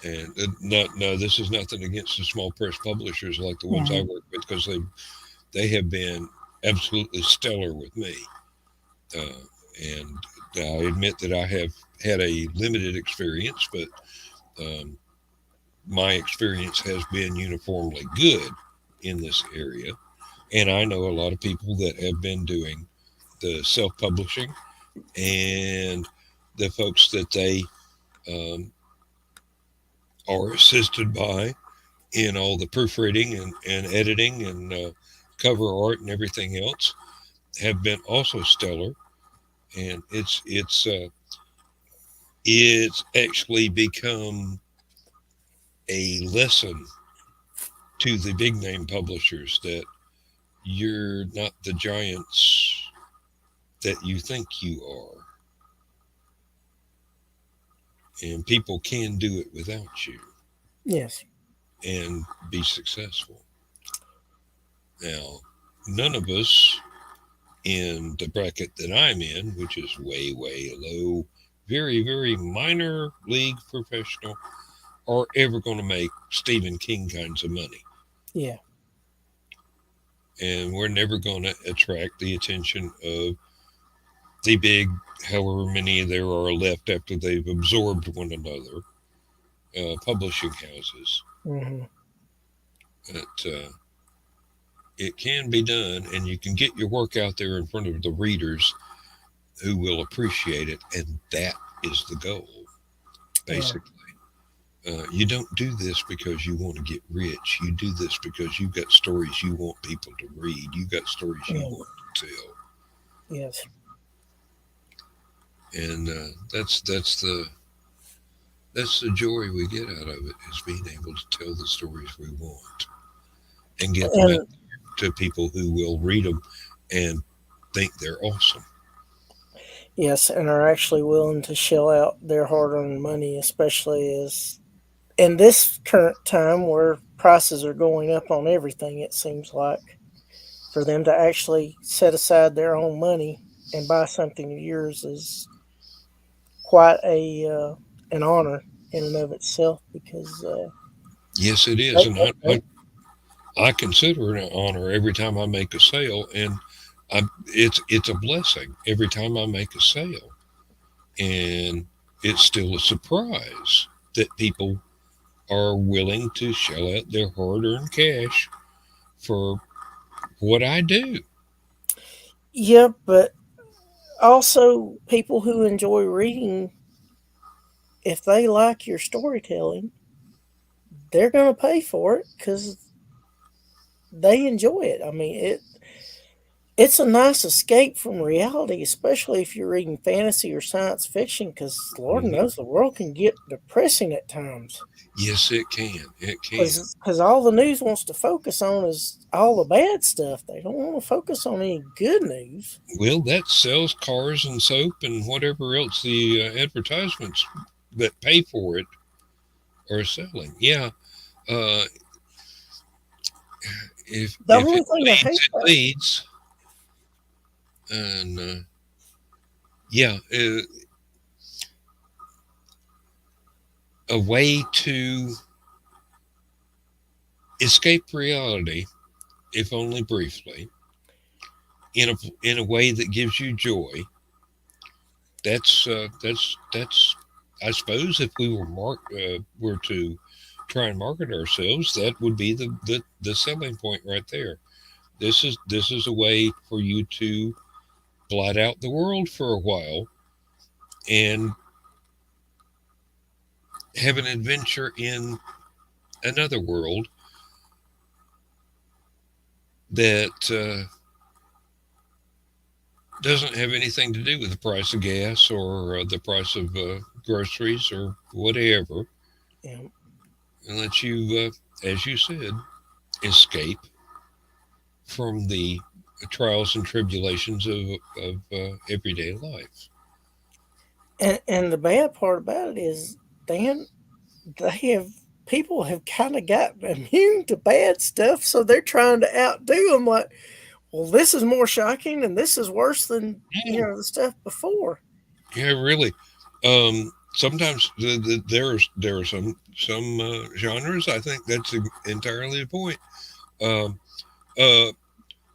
And no, this is nothing against the small press publishers like the ones I Mm-hmm. work with, because they have been absolutely stellar with me. Uh, and I admit that I have had a limited experience, but um, my experience has been uniformly good in this area. And I know a lot of people that have been doing the self publishing, and the folks that they um, are assisted by in all the proofreading and editing and cover art and everything else have been also stellar. And it's actually become a lesson to the big name publishers that you're not the giants that you think you are, and people can do it without you Yes. and be successful. Now, none of us in the bracket that I'm in, which is way, way low, very, very minor league professional, are ever going to make Stephen King kinds of money. Yeah. And we're never going to attract the attention of the big, however many there are left after they've absorbed one another, publishing houses. Mm-hmm. But it can be done, and you can get your work out there in front of the readers who will appreciate it, and that is the goal, Yeah. basically. You don't do this because you want to get rich. You do this because you've got stories you want people to read. You've got stories you Yeah. want to tell, Yes. and that's the joy we get out of it, is being able to tell the stories we want and get them out And to people who will read them and think they're awesome. Yes, and are actually willing to shell out their hard-earned money, especially as in this current time where prices are going up on everything. It seems like for them to actually set aside their own money and buy something of yours is quite a an honor in and of itself because Yes, it is, they, and they, I consider it an honor every time I make a sale, and it's a blessing every time I make a sale, and it's still a surprise that people are willing to shell out their hard-earned cash for what I do. yeah, but also people who enjoy reading, if they like your storytelling, they're going to pay for it because they enjoy it. I mean, it's a nice escape from reality, especially if you're reading fantasy or science fiction, because Lord Mhm. knows the world can get depressing at times. Yes, it can. It can. Because all the news wants to focus on is all the bad stuff. They don't want to focus on any good news. Well, that sells cars and soap and whatever else the advertisements that pay for it are selling. Yeah. Uh, The if only it thing I leads, hate it about leads, and yeah, a way to escape reality, if only briefly, in a way that gives you joy. That's. I suppose if we were to try and market ourselves, that would be the selling point right there. This is a way for you to blot out the world for a while and have an adventure in another world that doesn't have anything to do with the price of gas or the price of groceries or whatever, it. and let you, as you said, escape from the trials and tribulations of everyday life. And the bad part about it is, Dan, they have people have kind of gotten immune to bad stuff, so they're trying to outdo them. Like, well, this is more shocking, and this is worse than Mm, the stuff before. yeah, really. Sometimes there are some genres. I think that's entirely the point. Um, uh,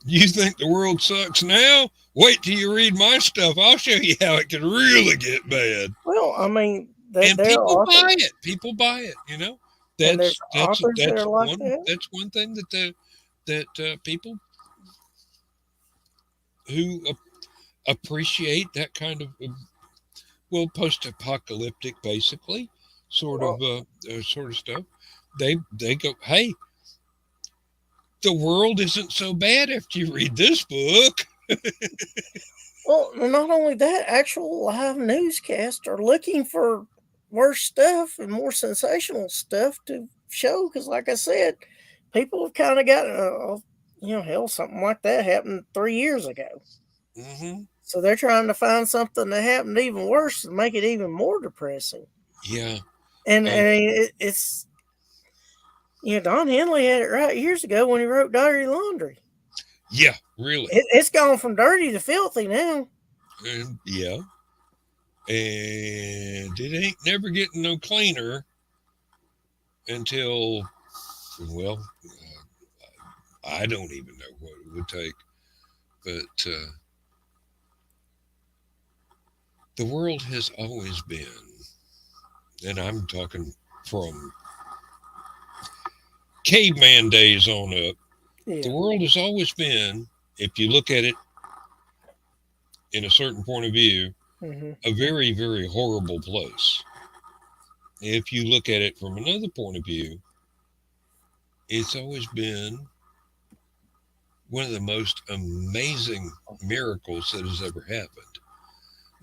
you think the world sucks now? Wait till you read my stuff. I'll show you how it can really get bad. Well, I mean, And there are people authors, buy it. People buy it. You know, and there's that's that's authors that that's are like one that. that's one thing that people who appreciate that kind of well post-apocalyptic basically Well, sort of stuff. They go, hey, the world isn't so bad after you read this book. well, not only that, actual live newscasts are looking for worse stuff and more sensational stuff to show. Because, like I said, people have kind of got, hell, something like that happened 3 years ago. Hmm. So they're trying to find something that happened even worse and make it even more depressing. Yeah. And Um, it's Don Henley had it right years ago when he wrote Dirty Laundry. yeah, really. It's gone from dirty to filthy now. And yeah, and it ain't never getting no cleaner until, well, I don't even know what it would take. But the world has always been, and I'm talking from caveman days on up, the Yeah. world has always been, if you look at it in a certain point of view, Hmm. a very, very horrible place. If you look at it from another point of view, it's always been one of the most amazing miracles that has ever happened.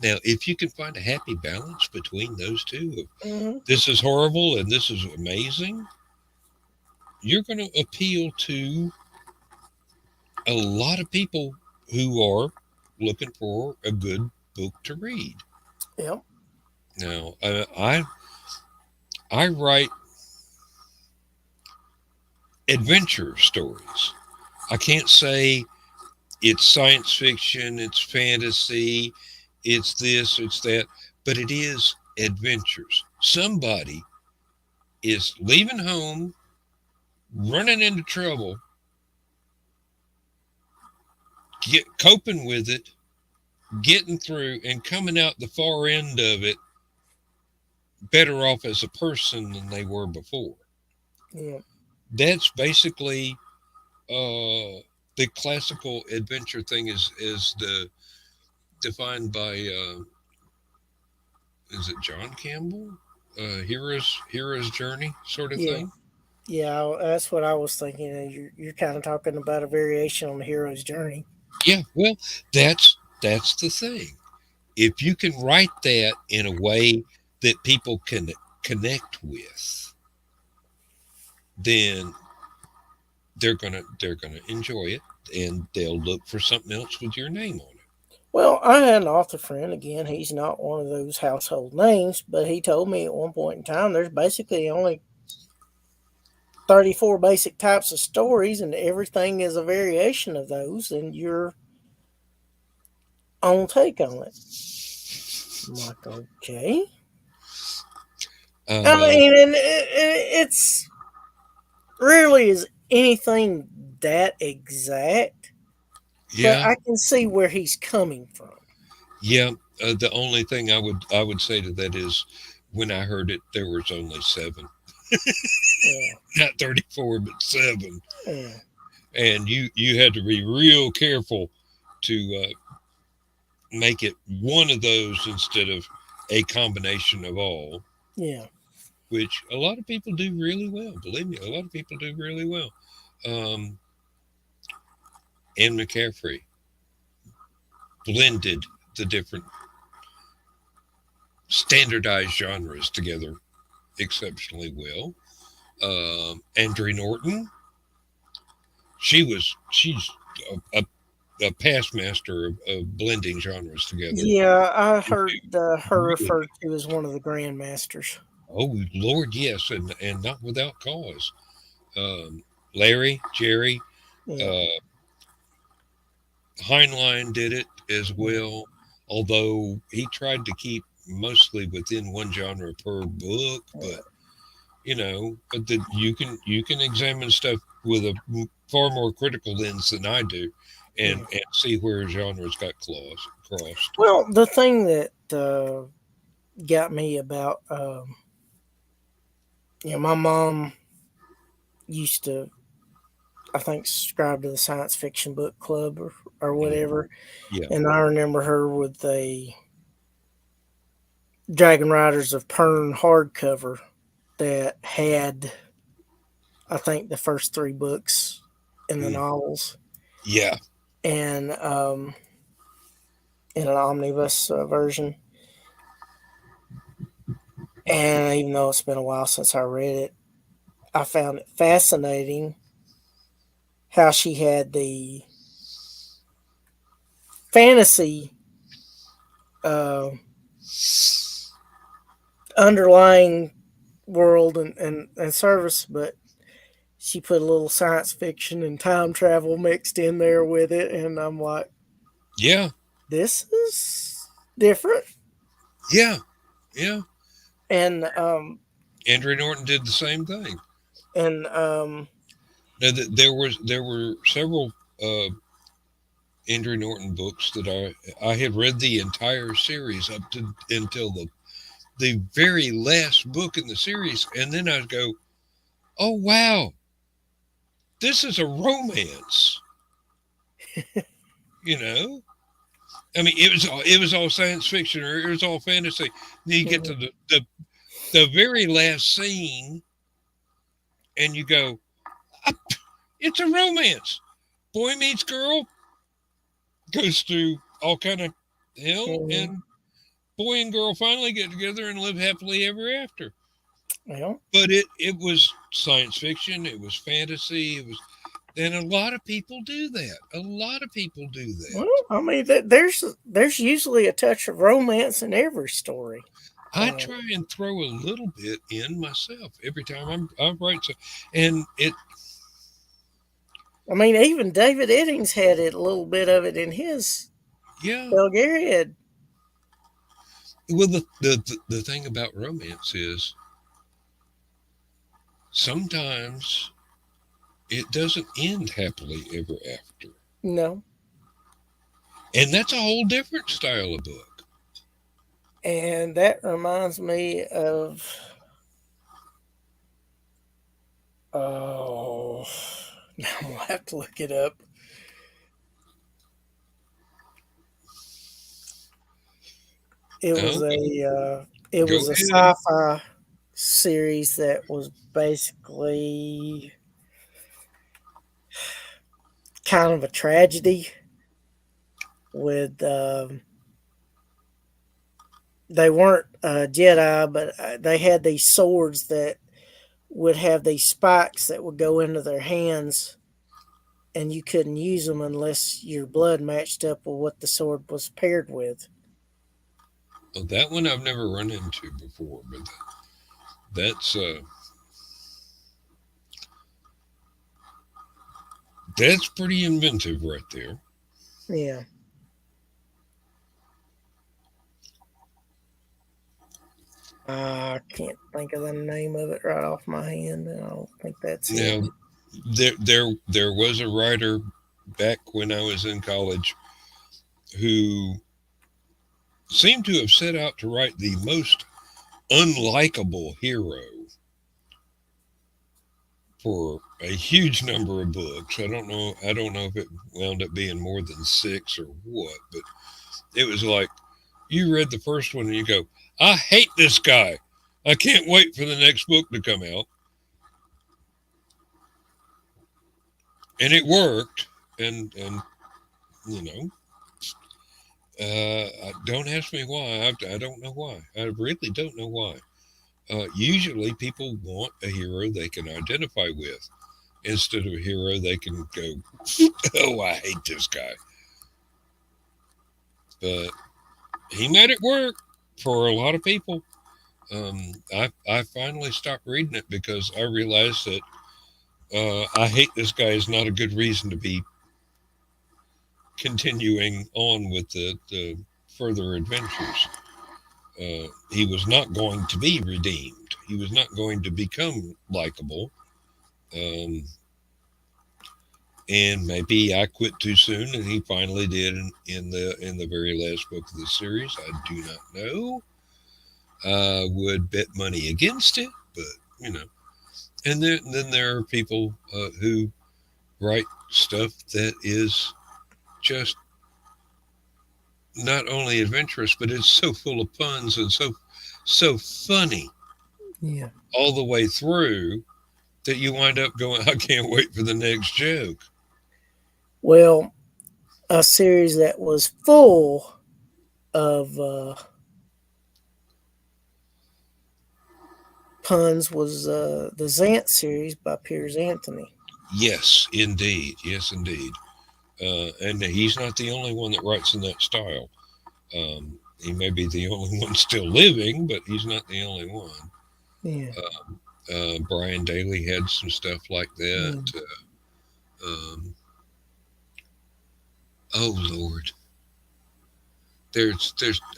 Now, if you can find a happy balance between those two, of Hmm. this is horrible and this is amazing, you're going to appeal to a lot of people who are looking for a good book to read. Yep. Now, I write adventure stories. I can't say it's science fiction, it's fantasy, it's this, it's that, but it is adventures. Somebody is leaving home, running into trouble, coping with it, getting through, and coming out the far end of it better off as a person than they were before. Yep. That's basically the classical adventure thing is defined by is it John Campbell? Hero's journey sort of Yeah. thing. Yeah. That's what I was thinking. And you're kind of talking about a variation on the hero's journey. Yeah, well, that's the thing. If you can write that in a way that people can connect with, then they're gonna enjoy it, and they'll look for something else with your name on it. Well, I had an author friend. Again, he's not one of those household names, but he told me at one point in time there's basically only 34 basic types of stories, and everything is a variation of those, and your own take on it. I'm like, okay. I Uh, mean, and it's rarely is anything that exact, but yeah, I can see where he's coming from. yeah. The only thing I would say to that is, when I heard it, there was only seven, Yeah, not 34, but seven, yeah, and you had to be real careful to make it one of those instead of a combination of all, yeah, which a lot of people do really well. Believe me, a lot of people do really well. Um, Anne McCaffrey blended the different standardized genres together exceptionally well. Andrea Norton, she's a past master of blending genres together. yeah. I heard her Really, referred to as one of the grandmasters. oh Lord, yes, and not without cause. Um, Larry, Jerry, Yeah, uh, Heinlein did it as yeah, well, although he tried to keep mostly within one genre per book. But but you can examine stuff with a far more critical lens than I do, yeah. and see where genres got crossed. Well, the thing that got me about, my mom used to, I think, subscribe to the science fiction book club or Mm, whatever, yeah, and I remember her with a Dragon Riders of Pern hardcover that had, I think, the first three books in the mm, novels, yeah, and in an omnibus version. And even though it's been a while since I read it, I found it fascinating how she had the fantasy uh, underlying world and service, but she put a little science fiction and time travel mixed in there with it. And I'm like, yeah, this is different. yeah, yeah. And Andrea Norton did the same thing. and Now, there were several Andrea Norton books that I had read the entire series up to until the very last book in the series, and then I'd go, "Oh wow, this is a romance." You know, I mean, it was all science fiction or it was all fantasy. Then you get to the very last scene, and you go, "Ah, it's a romance. Boy meets girl, goes through all kind of hell, mm, and boy and girl finally get together and live happily ever after." well, But it was science fiction. It was fantasy. And a lot of people do that. A lot of people do Well, that. I mean, there's usually a touch of romance in every story. I Uh, try and throw a little bit in myself every time I write. So, and it, I mean, even David Eddings had it, a little bit of it in his yeah. Belgariad. Well, the thing about romance is sometimes it doesn't end happily ever after, No, and that's a whole different style of book. and that reminds me of oh, now I'm gonna have to look it up. It was Okay, it go was a ahead. sci-fi series that was basically kind of a tragedy with they weren't Jedi, but they had these swords that would have these spikes that would go into their hands, and you couldn't use them unless your blood matched up with what the sword was paired with. Oh, that one I've never run into before, but that's that's pretty inventive right there. Yeah. I can't think of the name of it right off my hand, and I don't think that's it. Now, there was a writer back when I was in college who seemed to have set out to write the most unlikable hero for a huge number of books. I don't know if it wound up being more than six or what, but it was like you read the first one and you go, I hate this guy. I can't wait for the next book to come out. And it worked. And you know, don't ask me why. I don't know why. I really don't know why. Usually people want a hero they can identify with instead of a hero they can go, oh, I hate this guy. But he made it work for a lot of people. I finally stopped reading it because I realized that I hate this guy is not a good reason to be continuing on with the further adventures. He was not going to be redeemed. He was not going to become likable. Um, and maybe I quit too soon, and he finally did in the very last book of the series. I do not know. I would bet money against it, but you know. And then there are people who write stuff that is just not only adventurous, but it's so full of puns and so funny Yeah. all the way through that you wind up going, I can't wait for the next joke. Well, a series that was full of puns was the Zant series by Piers Anthony. Yes, indeed. Yes, indeed. And he's not the only one that writes in that style. He may be the only one still living, but he's not the only one. Yeah. Brian Daly had some stuff like that. Yeah. Oh Lord, there's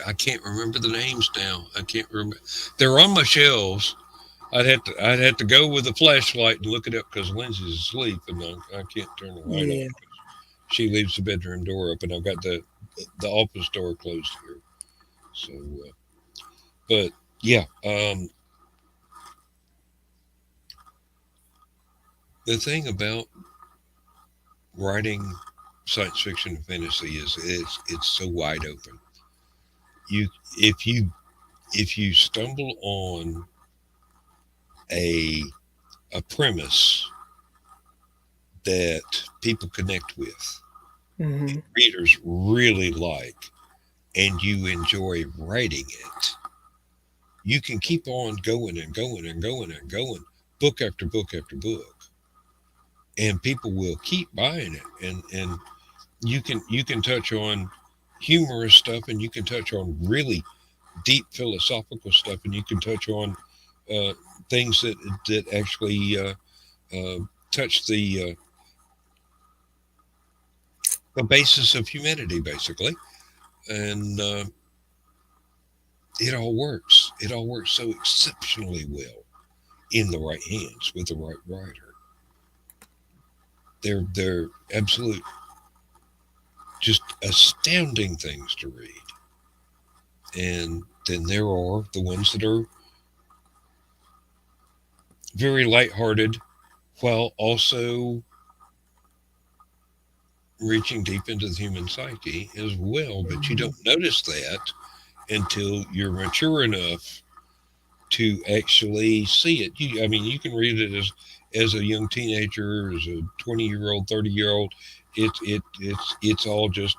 I can't remember the names now. I can't remember. They're on my shelves. I'd have to go with a flashlight and look it up because Lindsay's asleep and I can't turn the light Yeah. on. She leaves the bedroom door open. I've got the office door closed here. So, but yeah, the thing about writing science fiction and fantasy is it's so wide open. You if you if you stumble on a a premise that people connect with, Hmm. readers really like, and you enjoy writing it, you can keep on going and going and going and going, book after book after book, and people will keep buying it. And you can touch on humorous stuff, and you can touch on really deep philosophical stuff, and you can touch on uh, things that actually touch the basis of humanity, basically. And it all works. It all works so exceptionally well in the right hands with the right writer. They're absolute, just astounding things to read. And then there are the ones that are very lighthearted while also reaching deep into the human psyche as well. But you Mhm. don't notice that until you're mature enough to actually see it. I mean, you can read it as a young teenager, as a 20-year-old, 30-year-old. It's all just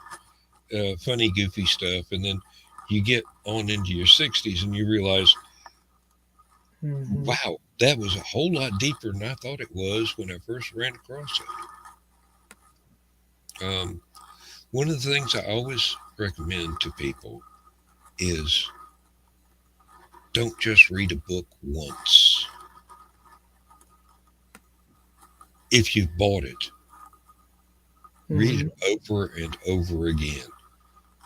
funny, goofy stuff, and then you get on into your 60s and you realize, Mhm. wow, that was a whole lot deeper than I thought it was when I first ran across it. One of the things I always recommend to people is don't just read a book once. If you've bought it, read Mhm. it over and over again.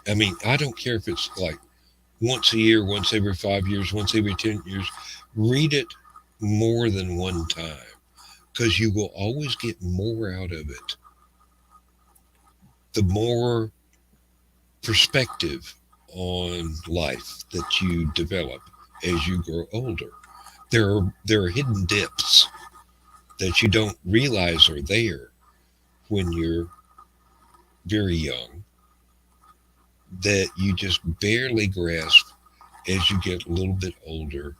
I mean, I don't care if it's like once a year, once every 5 years, once every 10 years. Read it more than one time because you will always get more out of it. The more perspective on life that you develop as you grow older. There are hidden depths that you don't realize are there when you're very young that you just barely grasp as you get a little bit older.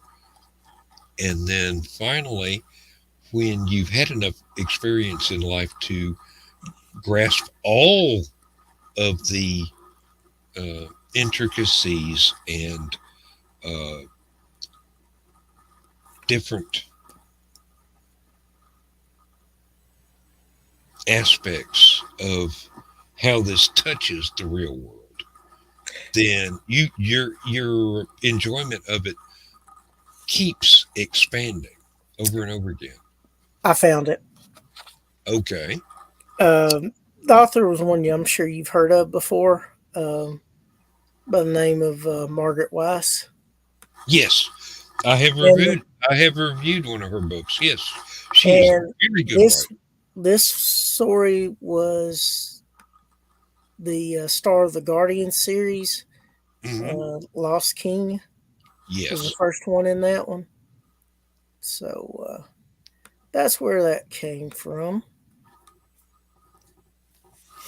And then finally, when you've had enough experience in life to grasp all of the intricacies and uh, different aspects of how this touches the real world, then your enjoyment of it keeps expanding over and over again. I found it. Okay. Um, the author was one I'm sure you've heard of before, by the name of Margaret Weiss. Yes, I have And reviewed. I have reviewed one of her books. Yes, she is a and very good this writer. this story was the star of the Guardian series. Hmm. Lost King was the Yes, first one in that one. So that's where that came from.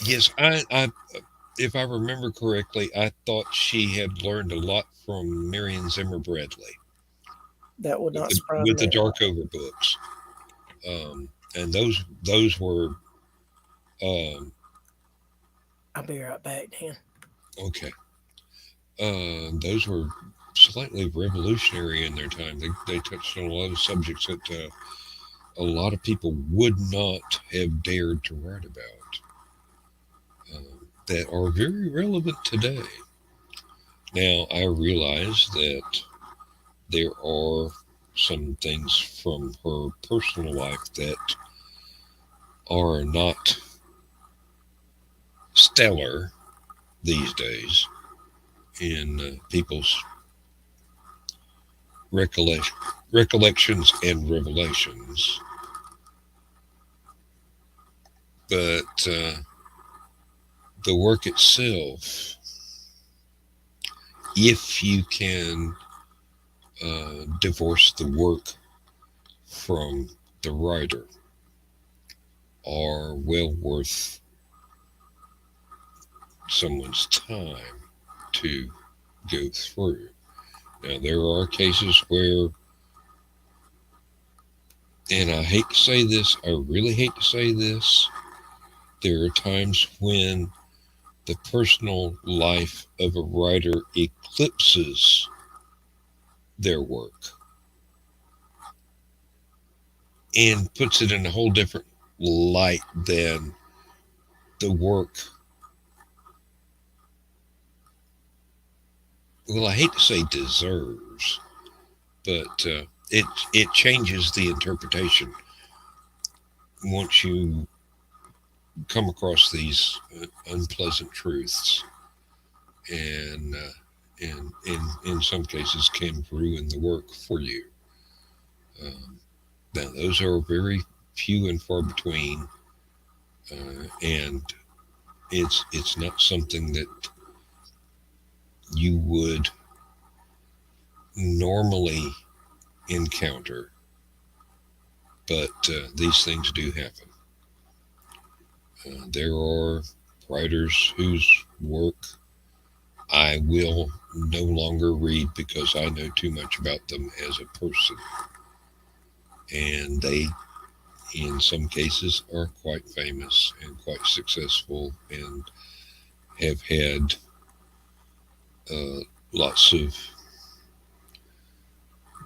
yes. If I remember correctly, I thought she had learned a lot from Marion Zimmer Bradley That would with not the surprise with me the at all. Darkover books, and those were I'll be right back, Dan. okay. Those were slightly revolutionary in their time. They touched on a lot of subjects that a lot of people would not have dared to write about that are very relevant today. Now, I realize that there are some things from her personal life that are not stellar these days in people's recollection, recollections and revelations. But the work itself, if you can divorce the work from the writer, are well worth someone's time to go through. Now, there are cases where, and I hate to say this, I really hate to say this, there are times when the personal life of a writer eclipses their work and puts it in a whole different light than the work. Well, I hate to say deserves, but it changes the interpretation once you come across these unpleasant truths, and in some cases can ruin the work for you. Um, Now, those are very few and far between, and it's not something that you would normally encounter, but these things do happen. There are writers whose work I will no longer read because I know too much about them as a person, and they, in some cases, are quite famous and quite successful and have had uh, lots of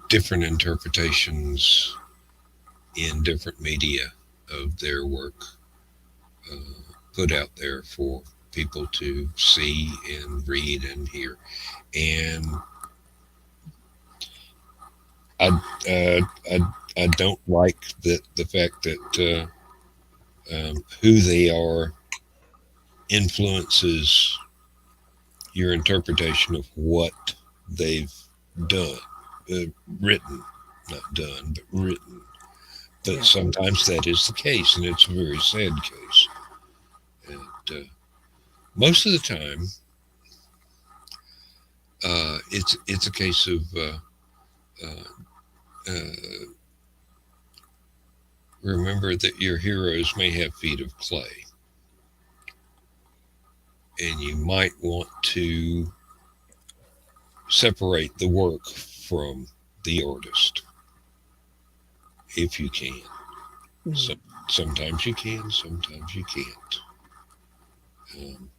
different interpretations in different media of their work put out there for people to see and read and hear. And I, I, I don't like the fact that who they are influences your interpretation of what they've done, uh, written, not done, but written. But Yeah. sometimes that is the case, and it's a very sad case. And most of the time, it's a case of uh, remember that your heroes may have feet of clay, and you might want to separate the work from the artist if you can. So Mhm. sometimes you can, sometimes you can't. Um,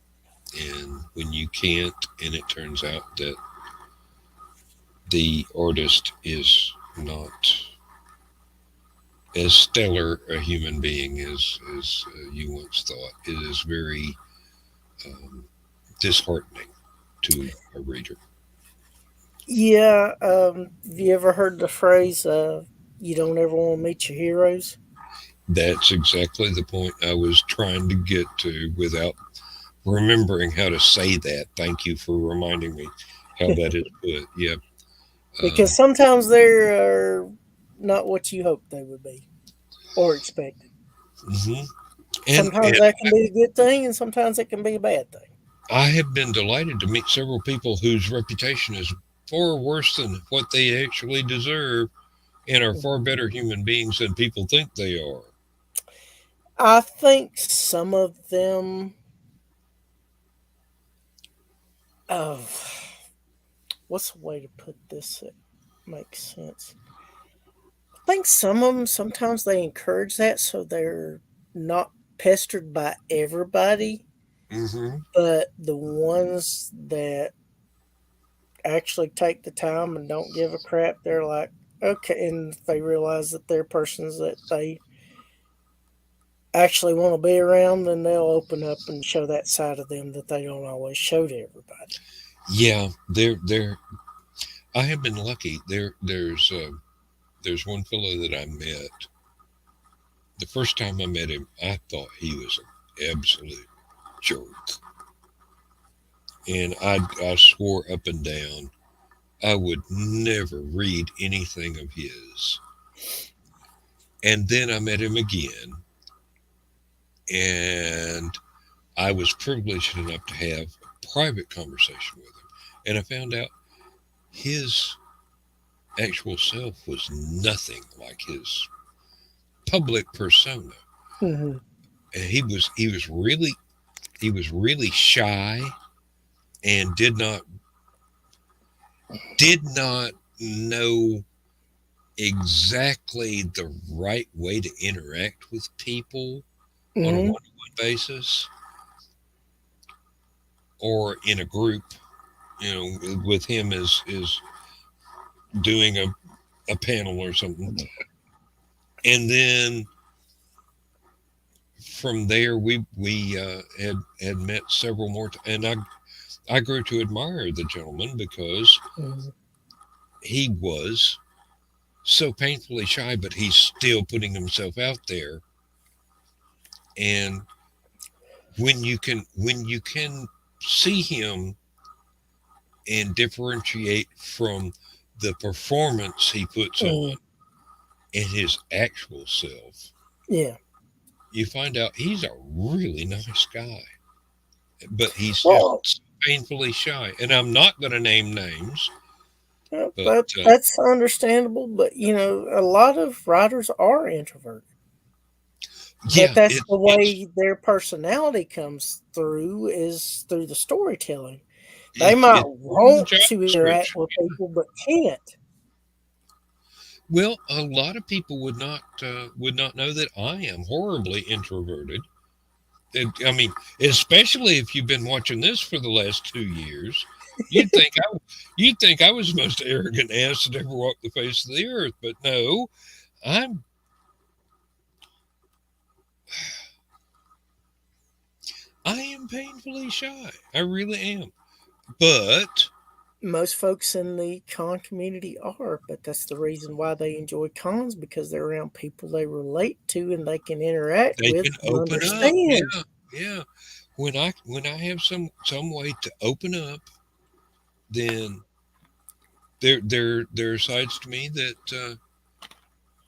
and when you can't, and it turns out that the artist is not as stellar a human being as you once thought, it is very um, disheartening to a reader. Yeah. Have you ever heard the phrase, you don't ever want to meet your heroes? That's exactly the point I was trying to get to without remembering how to say that. Thank you for reminding me how that is put. Yep. Because sometimes they're not what you hoped they would be or expected. Mhm. And Sometimes that can be a good thing, and sometimes it can be a bad thing. I have been delighted to meet several people whose reputation is far worse than what they actually deserve and are far Mhm. better human beings than people think they are. I think some of them, what's the way to put this that makes sense? I think some of them sometimes they encourage that so they're not pestered by everybody, Hmm. but the ones that actually take the time and don't give a crap, they're like, okay, and they realize that they're persons that they actually want to be around, then they'll open up and show that side of them that they don't always show to everybody. Yeah, there. I have been lucky. There's one fellow that I met. The first time I met him, I thought he was an absolute jerk, and I swore up and down I would never read anything of his. And then I met him again, and I was privileged enough to have a private conversation with him. And I found out his actual self was nothing like his public persona. Hmm. And he was really shy and did not know exactly the right way to interact with people on a Hmm. one-on-one basis or in a group. With him is doing a panel or something, and then from there, we had met several more, and I grew to admire the gentleman because Mm, he was so painfully shy, but he's still putting himself out there. And when you can see him and differentiate from the performance he puts mm, on and his actual self, yeah. you find out he's a really nice guy, but he's Well, just painfully shy. And I'm not going to name names, but that's understandable. But a lot of writers are introverted. But yeah, that's the it's way their personality comes through is through the storytelling. They it's might it's in the want job to interact description. with people, but can't. Well, a lot of people would not know that I am horribly introverted. I mean, especially if you've been watching this for the last 2 years, you'd think you'd think I was the most arrogant ass that ever walked the face of the earth. But no, I'm I am painfully shy. I really am. But Most folks in the con community are, but that's the reason why they enjoy cons because they're around people they relate to and they can interact they with can and open up. understand. Yeah, yeah. When I have some way to open up, then there are sides to me that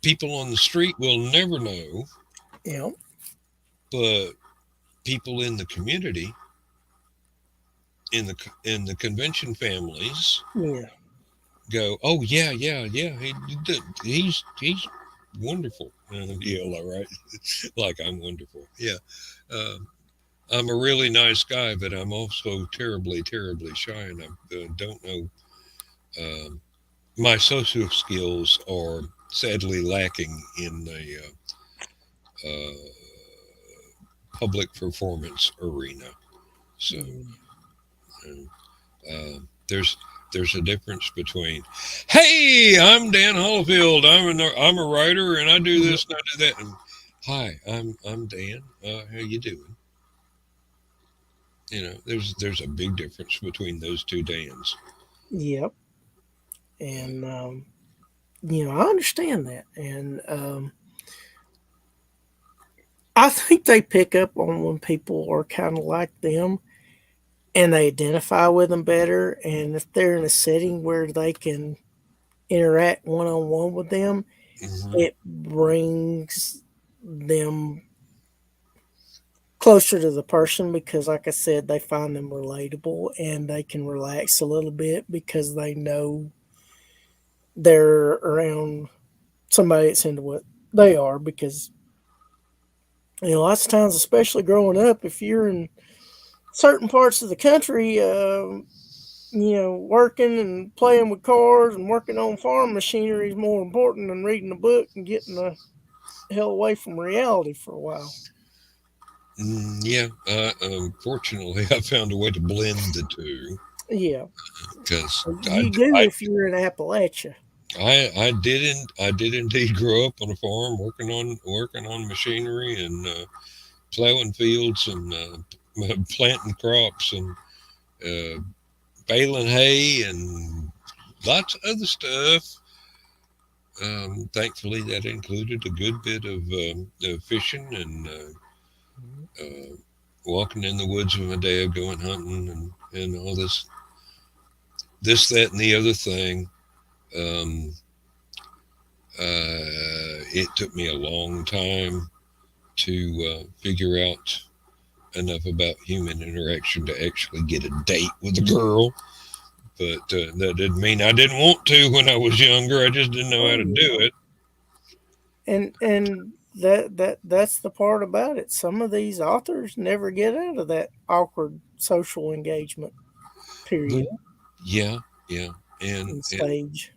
people on the street will never know, Yeah, but people in the community, in the convention families, yeah, go, oh yeah, yeah, yeah. He's wonderful. Yeah, right. Like I'm wonderful. Yeah. Uh, I'm a really nice guy, but I'm also terribly, terribly shy, and I don't know. Um, my social skills are sadly lacking in the public performance arena. So mm, there's a difference between, hey, I'm Dan Hollifield. I'm a writer, and I do yeah, this and I do that. And hi, I'm Dan. How you doing? There's a big difference between those two Dans. yep. And I understand that, and I think they pick up on when people are kind of like them and they identify with them better. And if they're in a setting where they can interact one on one with them, Hmm. it brings them closer to the person because, like I said, they find them relatable and they can relax a little bit because they know they're around somebody that's into what they are. Because, lots of times, especially growing up, if you're in certain parts of the country, working and playing with cars and working on farm machinery is more important than reading a book and getting the hell away from reality for a while. Yeah. Unfortunately, I found a way to blend the two Yeah, because you do if you're in Appalachia. I did indeed grow up on a farm working on machinery and plowing fields and planting crops and uh, baling hay and lots of other stuff. Thankfully, that included a good bit of fishing and walking in the woods with my dad, going hunting and all this, that, and the other thing. Um, it took me a long time to figure out enough about human interaction to actually get a date with a girl. But that didn't mean I didn't want to when I was younger. I just didn't know how Oh to do yeah, it. and that's the part about it. Some of these authors never get out of that awkward social engagement Well, period yeah, yeah, and and stage.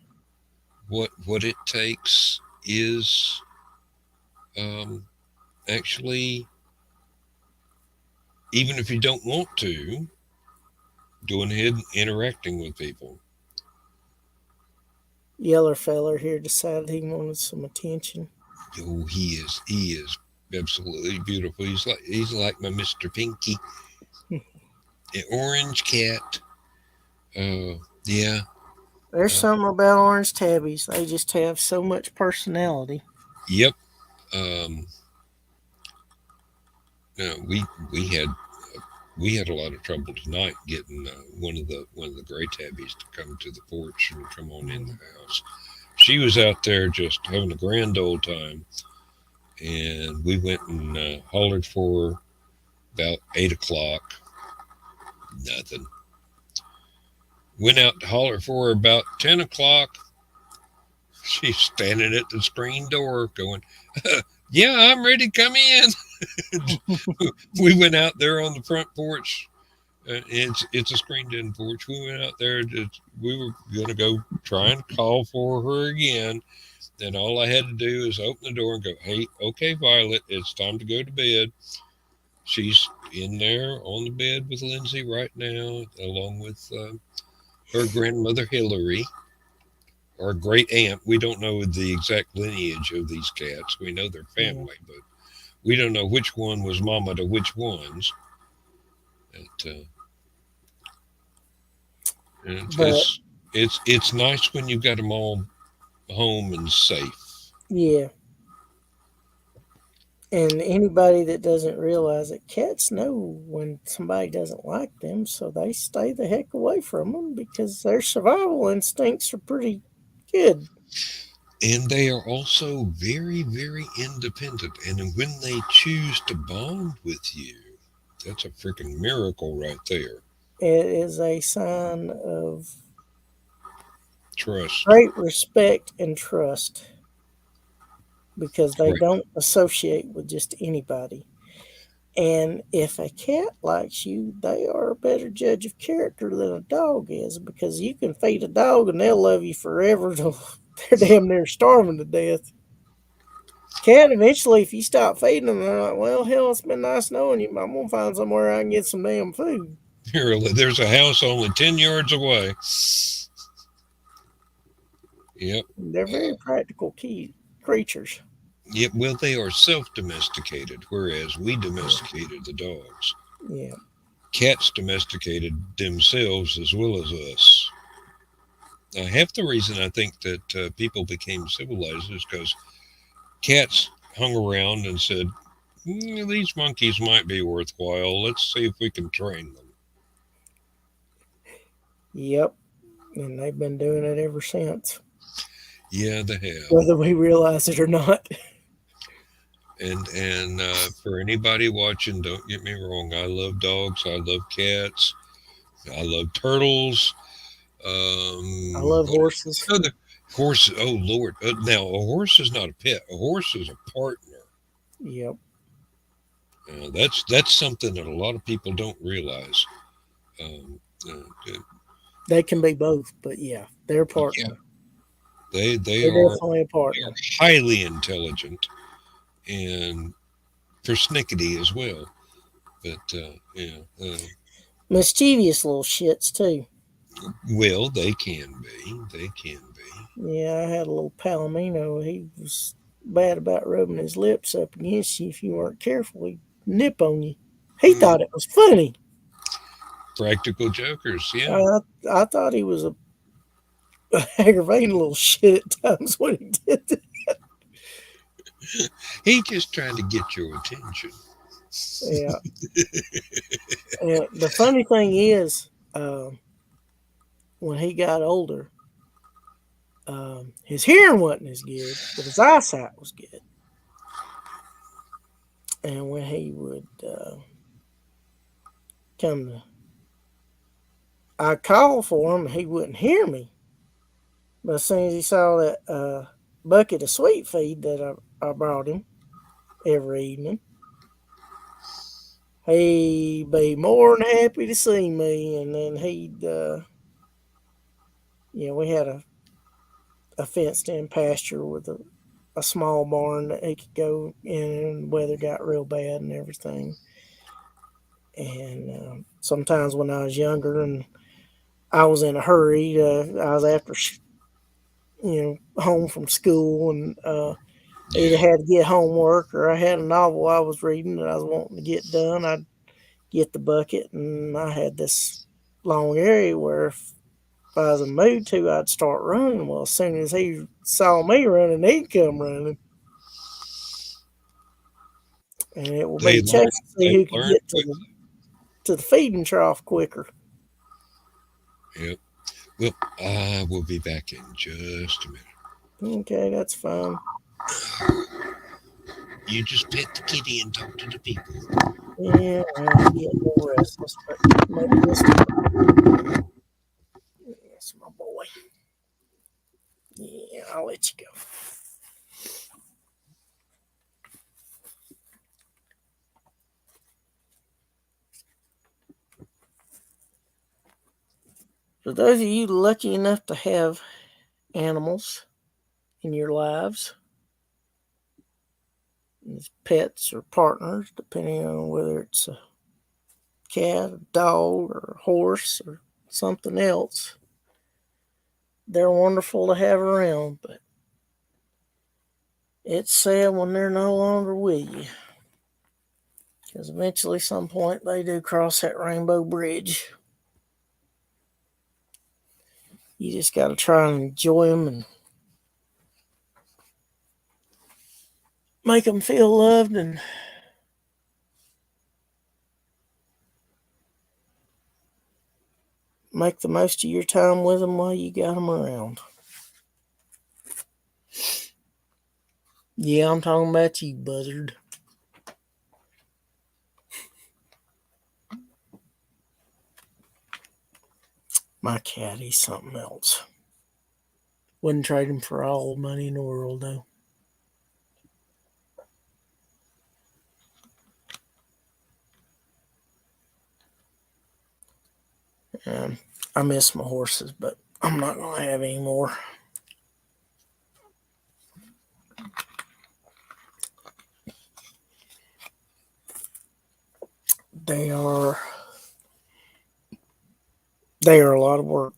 what it takes is um, actually, even if you don't want to, going ahead and interacting with people. Yeller feller here decided he wanted some attention. Oh, he is absolutely beautiful. He's like my Mr. Pinky, an orange cat. Yeah. There's Uh, something about orange tabbies. They just have so much personality. yep. Um, we had a lot of trouble tonight getting one of the gray tabbies to come to the porch and come on in Mm. the house. She was out there just having a grand old time, and we went and hollered for her about 8 o'clock. Nothing. Went out to holler for her about 10 o'clock. She's standing at the screen door, going, "Yeah, I'm ready to come in." We went out there on the front porch. It's a screened in porch. We went out there. We were gonna go try and call for her again. And all I had to do is open the door and go, "Hey, okay, Violet, it's time to go to bed." She's in there on the bed with Lindsay right now, along with her grandmother Hillary, our great aunt. We don't know the exact lineage of these cats. We know their Yeah. family, but we don't know which one was mama to which ones. It, and But it's nice when you've got them all home and safe. yeah, and anybody that doesn't realize it, cats know when somebody doesn't like them, so they stay the heck away from them because their survival instincts are pretty good. And they are also very, very independent. And when they choose to bond with you, that's a freaking miracle right there. It is a sign of Trust. great respect and trust because they Right. don't associate with just anybody. And if a cat likes you, they are a better judge of character than a dog is because you can feed a dog and they'll love you forever till they're damn near starving to death. Cat, eventually, if you stop feeding them, they're like, well, hell, it's been nice knowing you. I'm going to find somewhere I can get some damn food. There's a house only 10 yards away. Yep. They're very practical creatures. Yep. Well, they are self domesticated, whereas we Yeah. domesticated the dogs. Yeah. Cats domesticated themselves as well as us. Half the reason I think that people became civilized is because cats hung around and said, These monkeys might be worthwhile. Let's see if we can train them." Yep. And they've been doing it ever since, Yeah, they have. whether we realize it or not. And for anybody watching, don't get me wrong. I love dogs. I love cats. I love turtles. I love What horses. other horses? Oh Lord! Now a horse is not a pet. A horse is a partner. Yep. That's something that a lot of people don't realize. Um, uh, They can be both, but yeah, they're a yeah, partner. they They're are definitely a partner. highly intelligent and persnickety as well. But yeah, Mischievous little shits, too. well, they can be. They can be. Yeah, I had a little Palomino. He was bad about rubbing his lips up against you. If you weren't careful, he'd nip on you. He Mm, thought it was funny. practical jokers. Yeah, I thought he was a aggravating little shit at times when he did it. he just trying to get your attention. Yeah. And the funny thing is, when he got older, his hearing wasn't as good, but his eyesight was good. And when he would come to, I called for him, he wouldn't hear me. But as soon as he saw that bucket of sweet feed that I brought him every evening, he'd be more than happy to see me. And then we had a fenced in pasture with a small barn that he could go in and the weather got real bad and everything. And sometimes when I was younger and I was in a hurry, I was after home from school, and Either Yeah, had to get homework or I had a novel I was reading that I was wanting to get done. I'd get the bucket, and I had this long area where if I was in the mood to, I'd start running. Well, as soon as he saw me running, he'd come running, and it would they be learn. chase to see They who could learn get quick. to the feeding trough quicker. Yep. Well, I will be back in just a minute. Okay, that's fine. You just pet the kitty and talk to the people. Yeah, well, he get a little restless, but maybe this time. Yes, my boy. Yeah, I'll let you go. For those of you lucky enough to have animals in your lives, as pets or partners, depending on whether it's a cat, a dog, or a horse, or something else, they're wonderful to have around, but it's sad when they're no longer with you. Because eventually, some point, they do cross that rainbow bridge. You just got to try and enjoy them and make them feel loved and make the most of your time with them while you got them around. Yeah, I'm talking about you, buzzard. My cat, he's something else. Wouldn't trade him for all the money in the world, though. Um, I miss my horses, but I'm not going to have any more. They are they are a lot of work,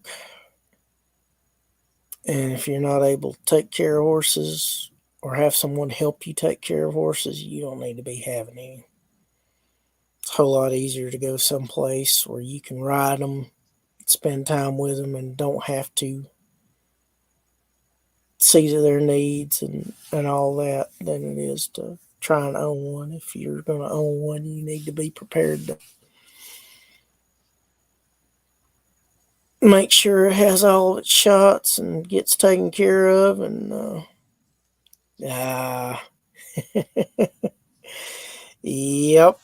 and if you're not able to take care of horses or have someone help you take care of horses, you don't need to be having any. It's a whole lot easier to go someplace where you can ride them, spend time with them, and don't have to see to their needs and all that than it is to try and own one. If you're going to own one, you need to be prepared to make sure it has all of its shots and gets taken care of. And ah, yep.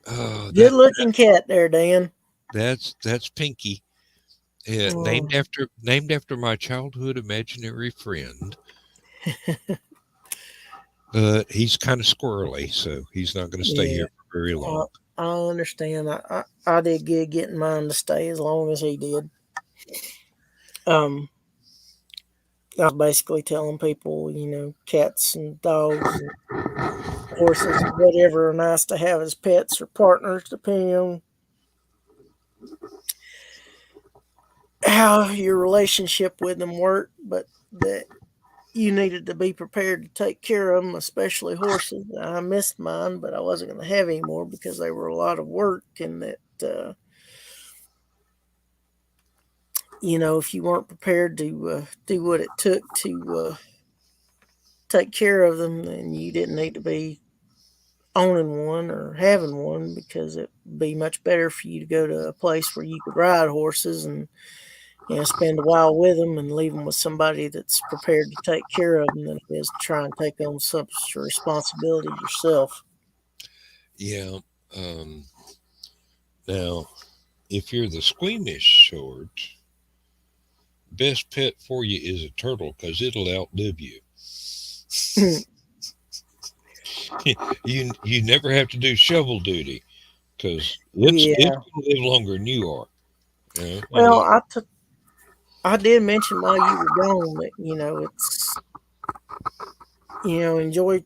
Oh, Good looking cat there, Dan. that's Pinky. Mm, Named after my childhood imaginary friend. But he's kind of squirrely, so he's not going to stay yeah, here for very I, long. I understand. I did good getting mine to stay as long as he did. Um, I was basically telling people, cats and dogs and horses and whatever are nice to have as pets or partners, depending on how your relationship with them worked, but that you needed to be prepared to take care of them, especially horses. I missed mine, but I wasn't going to have any more because they were a lot of work, and that, if you weren't prepared to do what it took to take care of them, then you didn't need to be owning one or having one because it'd be much better for you to go to a place where you could ride horses and spend a while with them and leave them with somebody that's prepared to take care of them than it is to try and take on some responsibility yourself. Yeah. Um, Now, if you're the squeamish sort, best pet for you is a turtle because it'll outlive you. You never have to do shovel duty because it's Yeah. going to live longer than you are. And Well, I did mention while you were gone that it's enjoy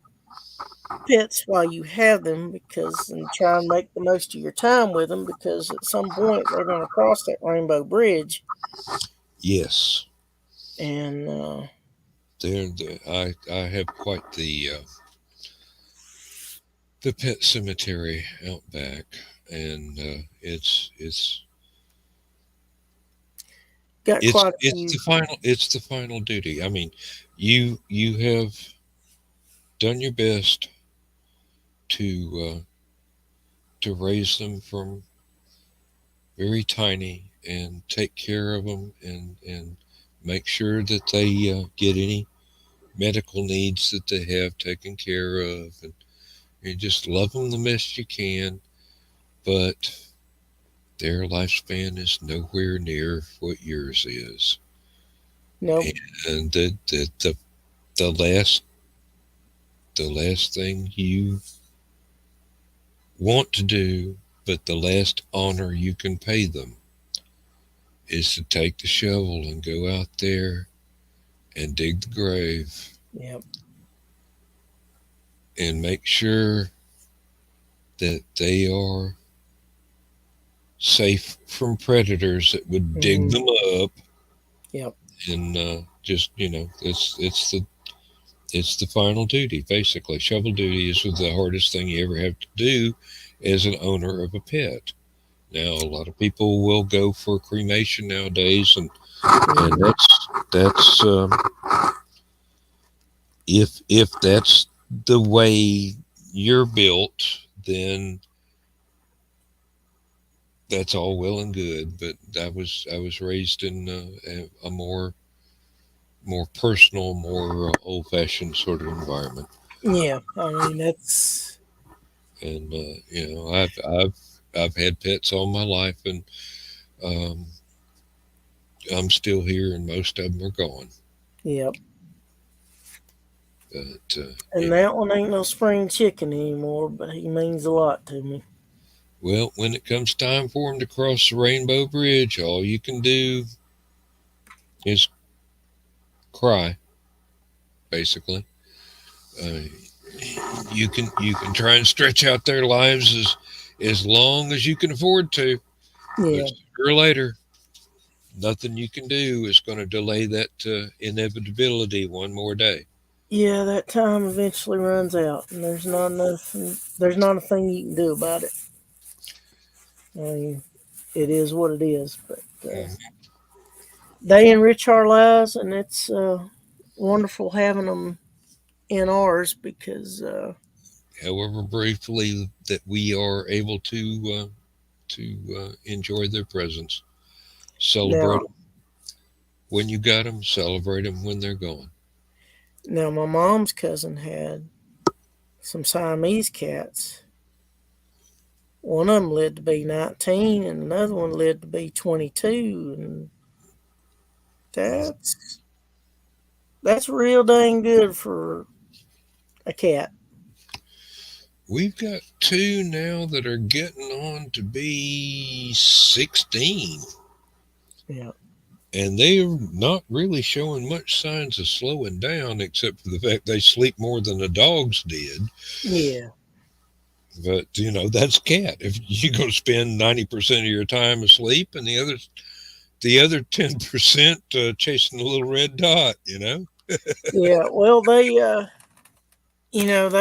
pets while you have them, because and try and make the most of your time with them, because at some point they're going to cross that rainbow bridge. Yes, And I have quite the pet cemetery out back, and got quite a it's few. the final duty. I mean, you have done your best to to raise them from very tiny and take care of them and make sure that they get any medical needs that they have taken care of, and you just love them the best you can. But their lifespan is nowhere near what yours is, Nope. and the last the last thing you want to do, but the last honor you can pay them, is to take the shovel and go out there and dig the grave Yep. and make sure that they are safe from predators that would dig Hmm. them up. Yep. And just, it's the final duty. Basically, shovel duty is the hardest thing you ever have to do as an owner of a pet. Now, a lot of people will go for cremation nowadays, and Hmm. that's if that's the way you're built, then that's all well and good. But I was raised in a more personal, more old fashioned sort of environment, Yeah. I mean, that's and I've had pets all my life, and um, I'm still here, and most of them are gone. yep. But And that one ain't no spring chicken anymore, but he means a lot to me. well, when it comes time for them to cross the Rainbow Bridge, all you can do is cry, basically. Uh, you can try and stretch out their lives as long as you can afford to, but Yeah. sooner or later, nothing you can do is going to delay that inevitability one more day. Yeah, that time eventually runs out, and there's not nothing. There's not a thing you can do about it. I mean, it is what it is. But Mhm. they enrich our lives, and it's wonderful having them in ours, because However briefly that we are able to enjoy their presence, celebrate now them when you got them, celebrate them when they're gone. now my mom's cousin had some Siamese cats. One of them lived to be 19, and another one lived to be 22, and that's that's real dang good for a cat. We've got two now that are getting on to be 16, Yeah, and they're not really showing much signs of slowing down, except for the fact they sleep more than the dogs did. yeah, But that's cat. If you go spend 90% of your time asleep, and the other 10% chasing a little red dot. yeah. Well, they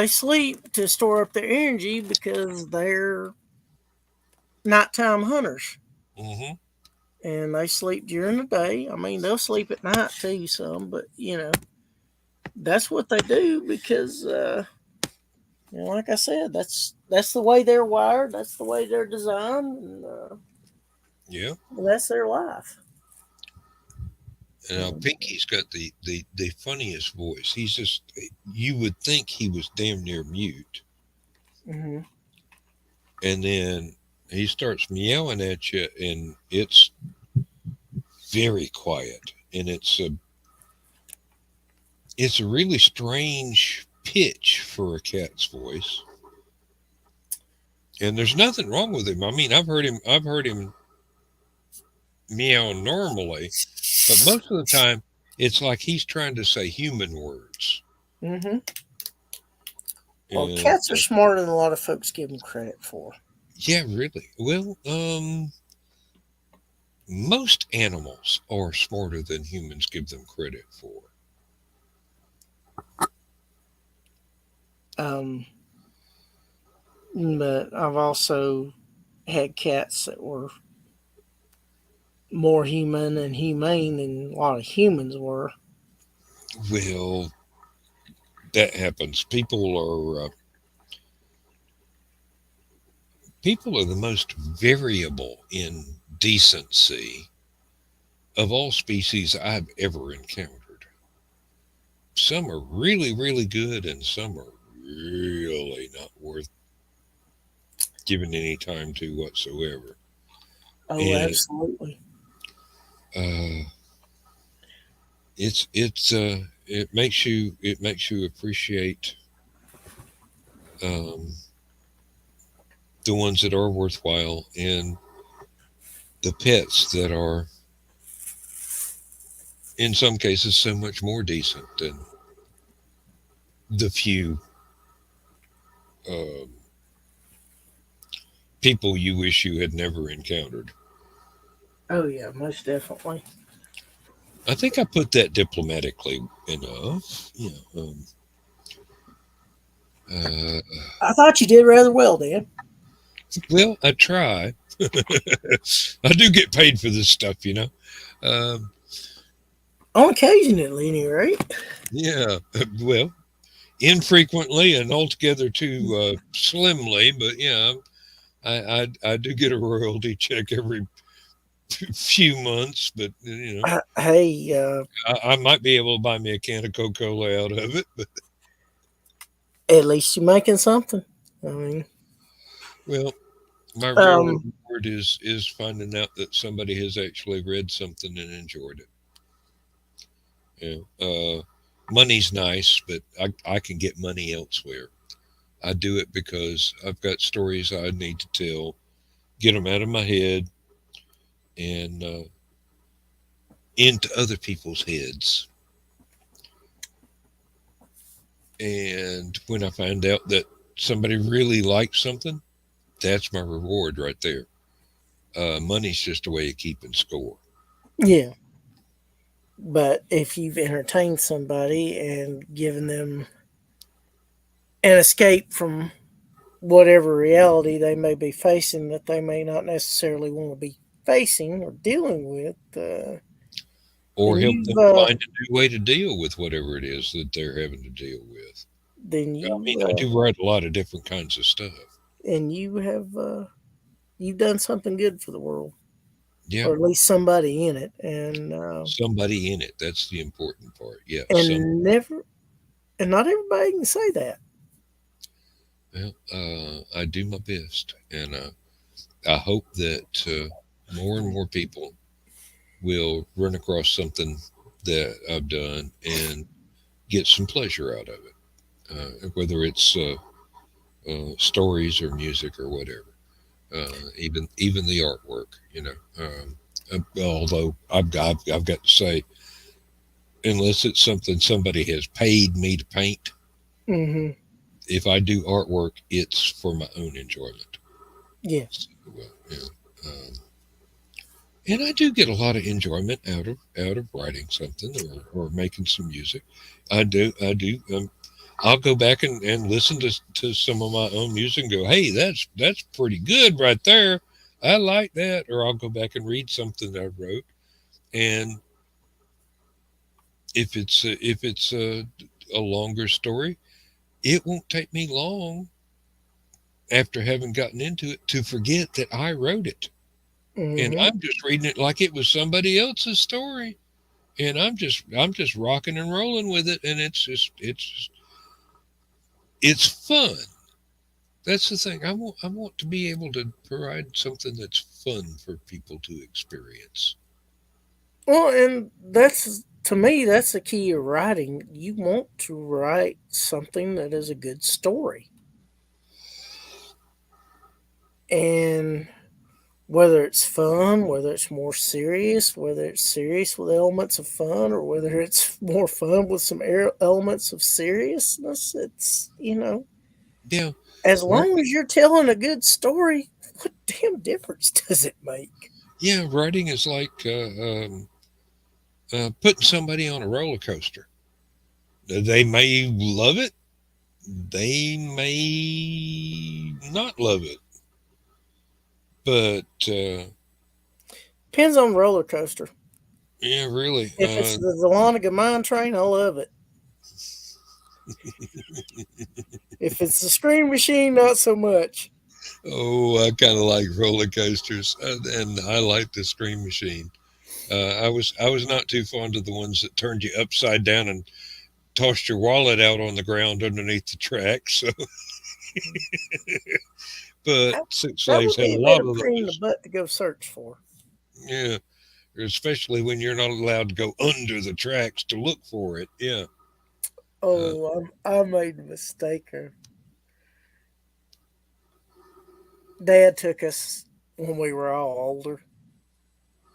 sleep to store up their energy, because they're nighttime hunters, Hmm. and they sleep during the day. I mean, they'll sleep at night too, some, but that's what they do, because like I said, that's the way they're wired. That's the way they're designed, and Yeah. that's their life. And now Pinky's got the funniest voice. He's just, you would think he was damn near mute. Mm-hmm. And then he starts meowing at you, and it's very quiet. And it's a really strange pitch for a cat's voice. And there's nothing wrong with him. I mean, I've heard him meow normally, but most of the time it's like he's trying to say human words. Mm-hmm. Well, And cats are smarter than a lot of folks give them credit for. yeah, really. Well, most animals are smarter than humans give them credit for. Um, but I've also had cats that were more human and humane than a lot of humans were. Well, that happens. People are the most variable in decency of all species I've ever encountered. Some are really, really good, and some are really not worth giving any time to whatsoever. Oh, And absolutely. uh, it makes you appreciate um, the ones that are worthwhile and the pets that are in some cases so much more decent than the few um, people you wish you had never encountered. Oh, yeah, most definitely. I think I put that diplomatically enough. Uh, I thought you did rather well, Dan. well, I try. I do get paid for this stuff. Um, On occasion, at any rate. yeah, well, infrequently and altogether too slimly, but yeah, I do get a royalty check every few months, but Hey, I might be able to buy me a can of Coca-Cola out of it. But at least you're making something. I mean, well, my real um, reward is finding out that somebody has actually read something and enjoyed it. Money's nice, but I can get money elsewhere. I do it because I've got stories I need to tell, get them out of my head and into other people's heads. And when I find out that somebody really likes something, that's my reward right there. Money's just a way of keeping score. yeah. But if you've entertained somebody and given them an escape from whatever reality they may be facing that they may not necessarily want to be facing or dealing with, Or then help you've them find a new way to deal with whatever it is that they're having to deal with. then I mean, you I do write a lot of different kinds of stuff. and you have you've done something good for the world, Yeah, or at least somebody in it, somebody in it. That's the important part. Yeah, and never and not everybody can say that. well, I do my best, and I hope that more and more people will run across something that I've done and get some pleasure out of it, whether it's stories or music or whatever. Even the artwork, although I've got to say, unless it's something somebody has paid me to paint, Hmm. if I do artwork, it's for my own enjoyment. Yeah. So, and I do get a lot of enjoyment out of writing something or making some music. I do. I'll go back and listen to some of my own music and go, hey, that's pretty good right there. I like that. Or I'll go back and read something that I wrote, and if it's a longer story, it won't take me long after having gotten into it to forget that I wrote it, and Hmm. I'm just reading it like it was somebody else's story, and I'm just rocking and rolling with it, and it's fun. That's the thing. I want to be able to provide something that's fun for people to experience. Well, and that's to me that's the key of writing. You want to write something that is a good story, and whether it's fun, whether it's more serious, whether it's serious with elements of fun, or whether it's more fun with some elements of seriousness, it's. Yeah. As Right. long as you're telling a good story, what damn difference does it make? Yeah. Writing is like putting somebody on a roller coaster. They may love it. They may not love it. But Depends on the roller coaster. yeah, really. If it's the Dahlonega mine train, I love it. If it's the Scream Machine, not so much. Oh, I kind of like roller coasters, and I like the Scream Machine. I was not too fond of the ones that turned you upside down and tossed your wallet out on the ground underneath the tracks. So, but That, Six that Flags would had be a a bit lot of of pain in the those. butt to go search for. Yeah, especially when you're not allowed to go under the tracks to look for it. Yeah. Uh, Oh, I made a mistake. Dad took us when we were all older,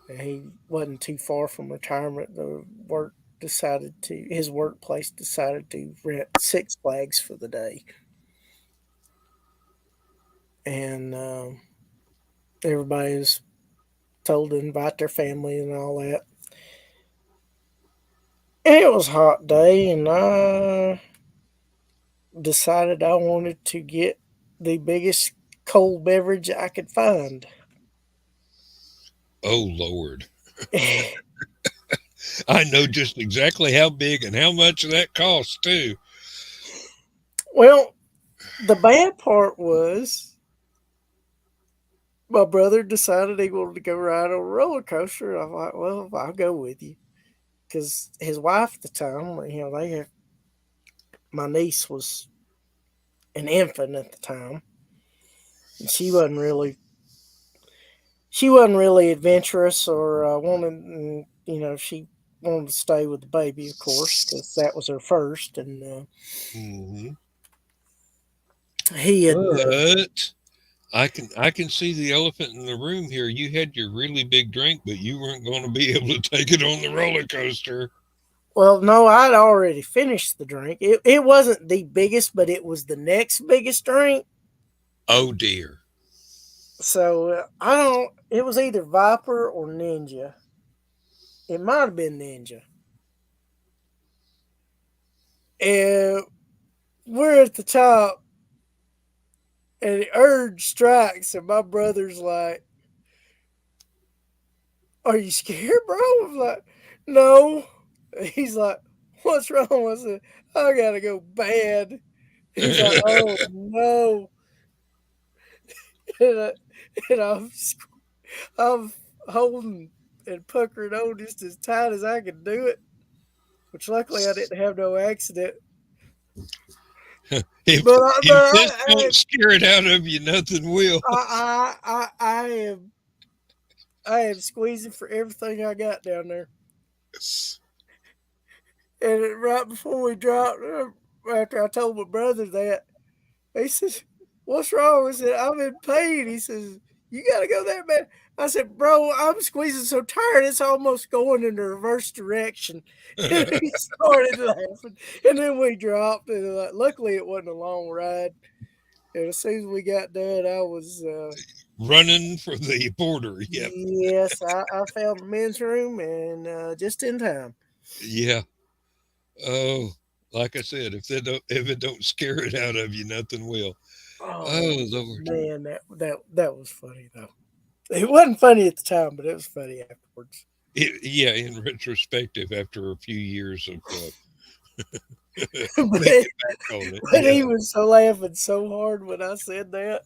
and he wasn't too far from retirement. The work decided to his workplace decided to rent Six Flags for the day, and everybody was told to invite their family and all that. And it was a hot day, and I decided I wanted to get the biggest cold beverage I could find. oh Lord, I know just exactly how big and how much that costs too. Well, the bad part was my brother decided he wanted to go ride on a roller coaster. I'm like, well, I'll go with you. Because his wife at the time, they have, my niece was an infant at the time. And she wasn't really adventurous or wanted, she wanted to stay with the baby, of course, because that was her first. And Hmm. he had, But I can see the elephant in the room here. You had your really big drink, but you weren't going to be able to take it on the roller coaster. well, no, I'd already finished the drink. It wasn't the biggest, but it was the next biggest drink. Oh dear. So I don't. It was either Viper or Ninja. It might have been Ninja. And we're at the top, and the urge strikes, and my brother's like, "Are you scared, bro?" I'm like, "No." He's like, "What's wrong?" I said, "I gotta go bad." He's like, "Oh no!" And, I, and I'm holding and puckering on just as tight as I could do it. Which luckily I didn't have no accident. if But if this don't scare it out of you, nothing will. I am squeezing for everything I got down there. And right before we dropped, after I told my brother that, he says, "What's wrong?" I said, "I'm in pain." He says, "You got to go that bad?" I said, "Bro, I'm squeezing so tired, it's almost going in the reverse direction." And he started laughing. And then we dropped. And luckily, it wasn't a long ride. And as soon as we got done, I was, Running for the border. Yep. yes, I found the men's room and just in time. Yeah. Oh, like I said, if it don't scare it out of you, nothing will. Oh Oh Lord. man, that was funny though. It wasn't funny at the time, but it was funny afterwards. Yeah, in retrospective, after a few years of but thinking back on it, but yeah. he was so laughing so hard when I said that.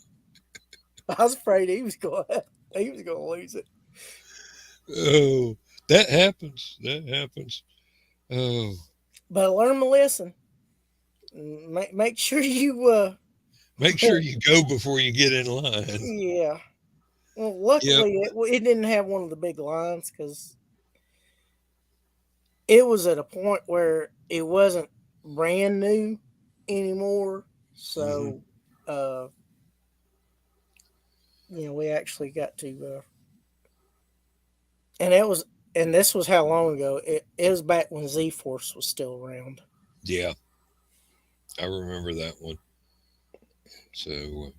I was afraid he was going to lose it. Oh, that happens. That happens. Oh, But I learned my lesson. Make sure you make sure you go before you get in line. yeah. Well, Yep. luckily it didn't have one of the big lines because it was at a point where it wasn't brand new anymore. Hmm. So, uh, we actually got to, and it was, and this was how long ago? It was back when Z Force was still around. Yeah, I remember that one. So,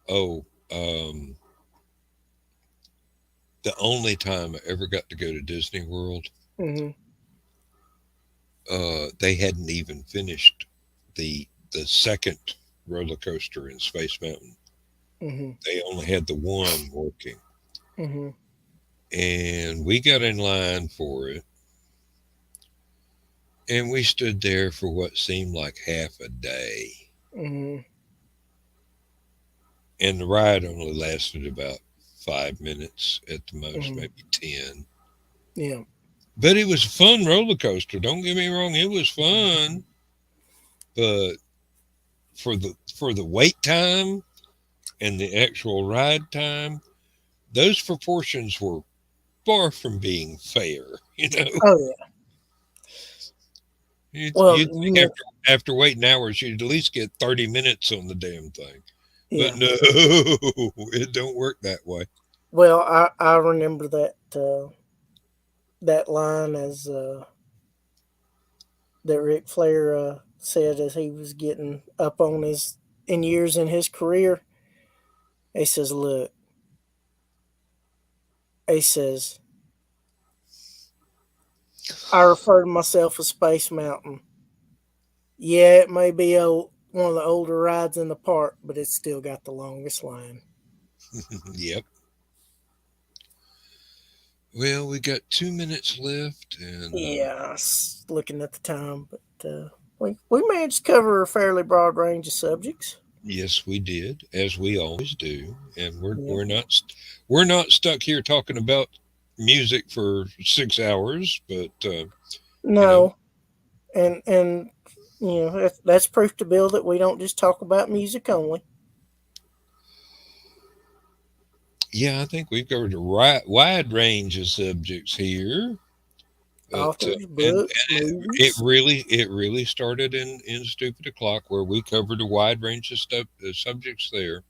oh, um, the only time I ever got to go to Disney World, Mhm. they hadn't even finished the second roller coaster in Space Mountain. Mhm. They only had the one working, Mhm. and we got in line for it, and we stood there for what seemed like half a day, Mhm. and the ride only lasted about 5 minutes at the most, Mhm. maybe 10. Yeah. But it was a fun roller coaster. Don't get me wrong, it was fun. But for the wait time and the actual ride time, those proportions were far from being fair. You know, Oh yeah. you'd Well, think after waiting hours, you'd at least get 30 minutes on the damn thing. But yeah. no, it don't work that way. Well, I remember that line as that Ric Flair said as he was getting up on his in years in his career. He says, "Look," he says, "I refer to myself as Space Mountain. Yeah, it may be one of the older rides in the park, but it's still got the longest line." Yep. Well, we got 2 minutes left, and Yeah, I was looking at the time, but we managed to cover a fairly broad range of subjects. yes, we did, as we always do. And we're Yeah. we're not we're not stuck here talking about music for 6 hours, but you know, No, and that's proof to Bill that we don't just talk about music only. yeah, I think we've covered a wide range of subjects here. But Authors, and books, it movies. really started in Stupid O'clock, where we covered a wide range of stuff, subjects there,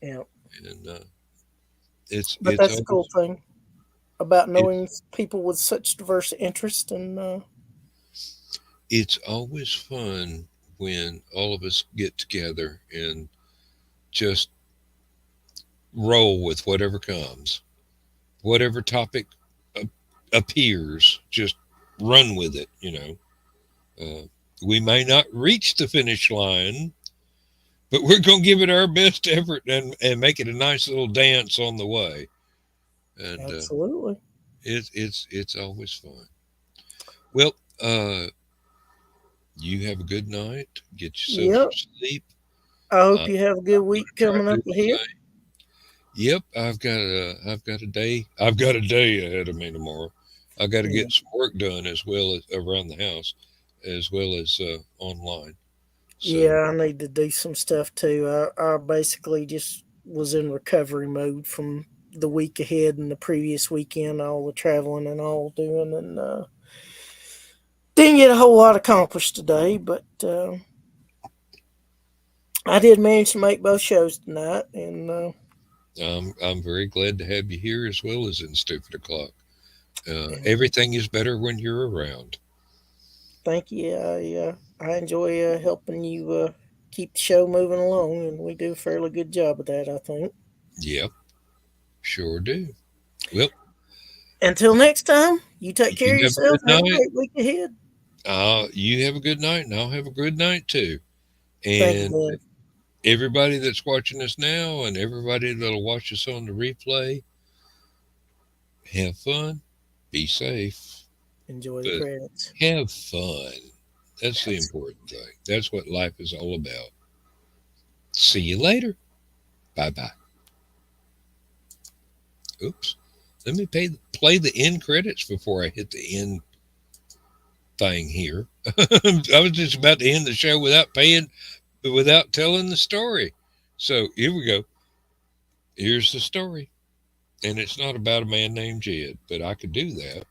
Yeah, and it's but it's that's the cool always thing about knowing it's people with such diverse interests. And it's always fun when all of us get together and just roll with whatever comes, whatever topic a- appears, just run with it. We may not reach the finish line, but we're going to give it our best effort and make it a nice little dance on the way. And absolutely. it's always fun. Well, uh, you have a good night. Get yourself Yep. some sleep. I hope I'm you have a good going week to try coming to do up the ahead. same. Yep, I've got a day ahead of me tomorrow. I got to Yeah. get some work done as well as around the house, as well as online. So Yeah, I need to do some stuff too. I basically just was in recovery mode from the week ahead and the previous weekend, all the traveling and all doing, and didn't get a whole lot accomplished today. But I did manage to make both shows tonight, and I'm very glad to have you here as well as in Stupid O'clock. and Everything is better when you're around. thank you. I enjoy helping you keep the show moving along, and we do a fairly good job of that, I think. Yep, sure do. Well, Until next time, you take care you of have a yourself good and have a night. great week ahead. You have a good night, and I'll have a good night too. Thank you, And Dave. everybody that's watching us now, and everybody that'll watch us on the replay, have fun, be safe, Enjoy the but credits. have fun. That's the That's important thing. That's what life is all about. See you later. Bye bye. Oops. Let me play the end credits before I hit the end thing here. I was just about to end the show without telling the story. So here we go. Here's the story. And it's not about a man named Jed, but I could do that.